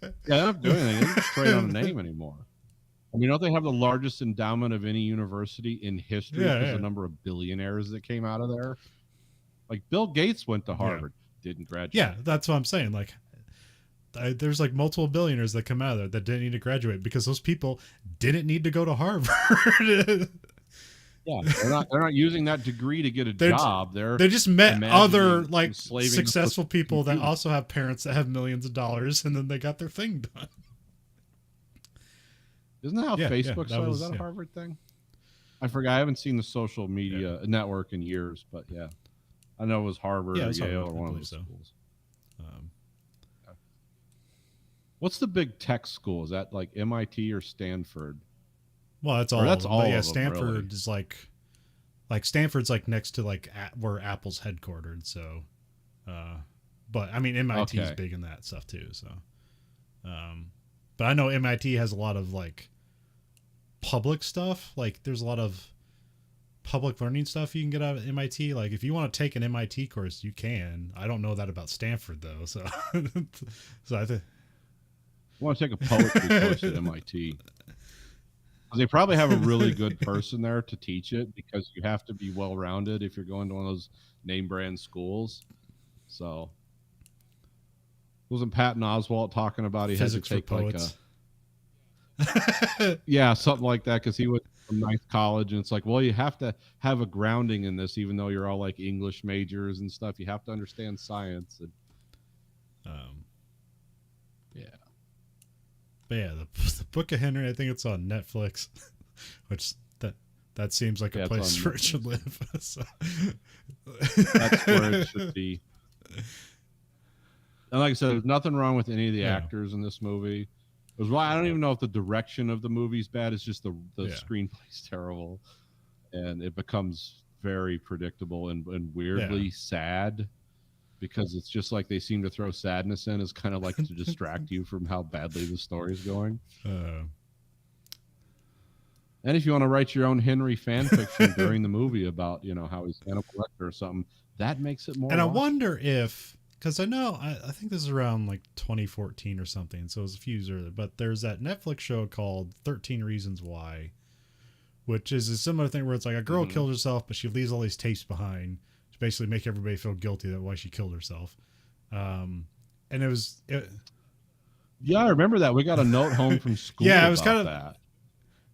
Yeah, they don't have to do anything. They don't trade on a name anymore. I mean, don't they have the largest endowment of any university in history because the number of billionaires that came out of there? Like Bill Gates went to Harvard, didn't graduate. Yeah, that's what I'm saying. Like, there's like multiple billionaires that come out of there that didn't need to graduate because those people didn't need to go to Harvard. Yeah, they're not using that degree to get a job. They just met other like successful people that computer. also have parents that have millions of dollars, and then they got their thing done. Isn't that how Facebook started? Was that a Harvard thing? I forgot. I haven't seen the social media network in years, but yeah, I know it was Harvard or Yale or one of those schools. What's the big tech school? Is that like MIT or Stanford? Well, that's all. That's all. Yeah, Stanford really. is like Stanford's like next to like where Apple's headquartered. So, but I mean MIT is big in that stuff too. So, but I know MIT has a lot of like public stuff. Like there's a lot of public learning stuff you can get out of MIT. Like if you want to take an MIT course, you can. I don't know that about Stanford though. So, I think I want to take a poetry course at MIT. They probably have a really good person there to teach it because you have to be well-rounded if you're going to one of those name brand schools. So wasn't Patton Oswalt talking about he Physics had to take like a something like that because he went from ninth college, and it's like, well, you have to have a grounding in this even though you're all like English majors and stuff. You have to understand science. And, But yeah, the Book of Henry, I think it's on Netflix, which that seems like a place where it should live. So. That's where it should be. And like I said, there's nothing wrong with any of the actors in this movie. It was why I don't even know if the direction of the movie's bad. It's just the screenplay's terrible, and it becomes very predictable and weirdly sad. Because it's just like they seem to throw sadness in as kind of like to distract you from how badly the story's going. And if you want to write your own Henry fan fiction during the movie about, how he's Hannibal Lecter or something, that makes it more. And I wonder if, because I know, I think this is around like 2014 or something, so it was a few years earlier, but there's that Netflix show called 13 Reasons Why, which is a similar thing where it's like a girl killed herself, but she leaves all these tapes behind. Basically make everybody feel guilty that why she killed herself. And it was I remember that. We got a note home from school it was about that.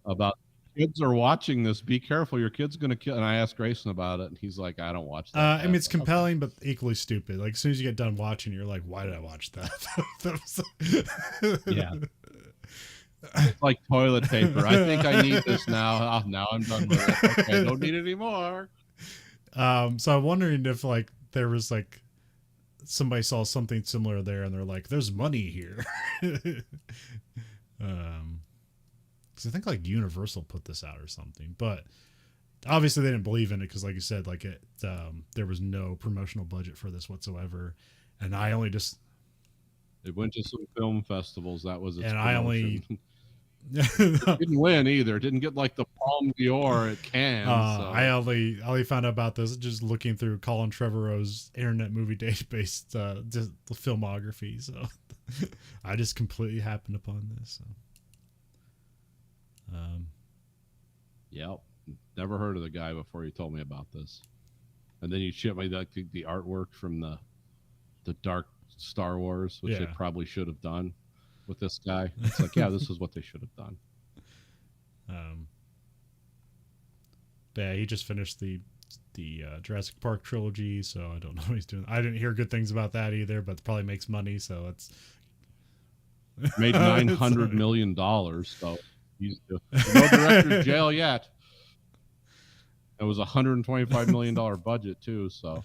About kids are watching this. Be careful, your kid's going to kill. And I asked Grayson about it, and he's like, I don't watch that. I mean, it's compelling, but equally stupid. Like, as soon as you get done watching, you're like, why did I watch that? Yeah. It's like toilet paper. I think I need this now. Oh, now I'm done with it. Okay, don't need it anymore. So I'm wondering if like there was like somebody saw something similar there and they're like, there's money here. Cause I think like Universal put this out or something, but obviously they didn't believe in it. Cause like you said, like there was no promotional budget for this whatsoever. And I only just, it went to some film festivals. That was its and promotion. I only it didn't win either. It didn't get like the Palme d'Or at Cannes. I only found out about this just looking through Colin Trevorrow's Internet Movie Database, just the filmography. So I just completely happened upon this. So. Yep, never heard of the guy before you told me about this, and then you shipped me the artwork from the Dark Star Wars, which they probably should have done. With this guy, it's like, this is what they should have done. Yeah, he just finished the Jurassic Park trilogy, so I don't know what he's doing. I didn't hear good things about that either, but it probably makes money, so it's made $900 million. So he's no director's jail yet. It was $125 million budget too, so.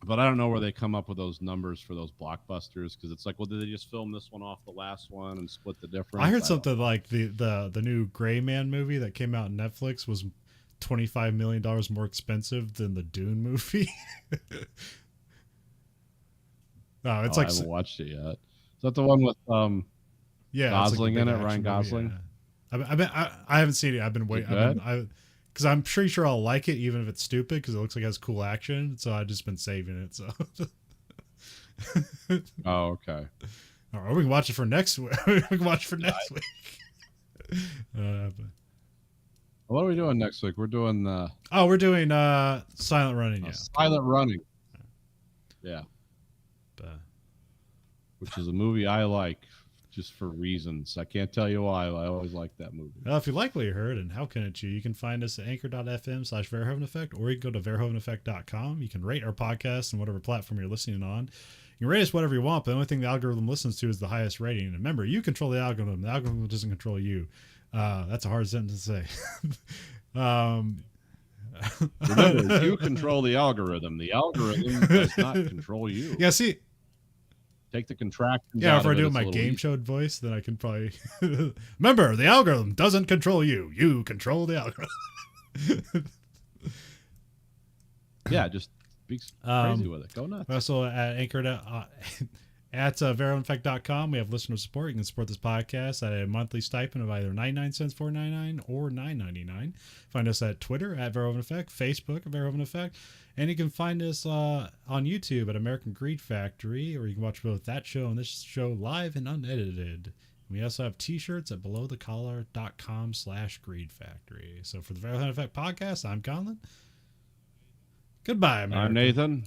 But I don't know where they come up with those numbers for those blockbusters because it's like, well, did they just film this one off the last one and split the difference? I heard something like the new Gray Man movie that came out on Netflix was $25 million more expensive than the Dune movie. No, it's I like haven't watched it yet. Is that the one with yeah, it's like Gosling the in big it? Ryan action movie, Gosling. yeah. I haven't seen it. I've been waiting. Because I'm pretty sure I'll like it, even if it's stupid, because it looks like it has cool action. So I've just been saving it. So. Oh, okay. All right, we can watch it for next week. We can watch it for next week. What are we doing next week? We're doing we're doing Silent Running. Yeah, Silent Running. Yeah, which is a movie I like just for reasons. I can't tell you why. I always like that movie. Well, if you like what you heard, and how can it you can find us at anchor.fm/Verhoeven Effect, or you can go to verhoeveneffect.com. You can rate our podcast on whatever platform you're listening on. You can rate us whatever you want, but the only thing the algorithm listens to is the highest rating. And remember, you control the algorithm. The algorithm doesn't control you. That's a hard sentence to say. Remember, you control the algorithm. The algorithm does not control you. Yeah, see. Take the contractions. Yeah, out if I of it, do it's a my little game easier. show voice, then I can probably remember the algorithm doesn't control you. You control the algorithm. Yeah, just be crazy with it. Go nuts. Also at at verhoeveneffect.com, we have listener support. You can support this podcast at a monthly stipend of either 99 cents, $4.99, or $9.99. Find us at Twitter at Verhoeven Effect, Facebook at Verhoeven Effect, and you can find us on YouTube at American Greed Factory, or you can watch both that show and this show live and unedited. We also have t-shirts at belowthecollar.com/Greed Factory. So for the Verhoeven Effect podcast, I'm Colin. Goodbye, America. I'm Nathan.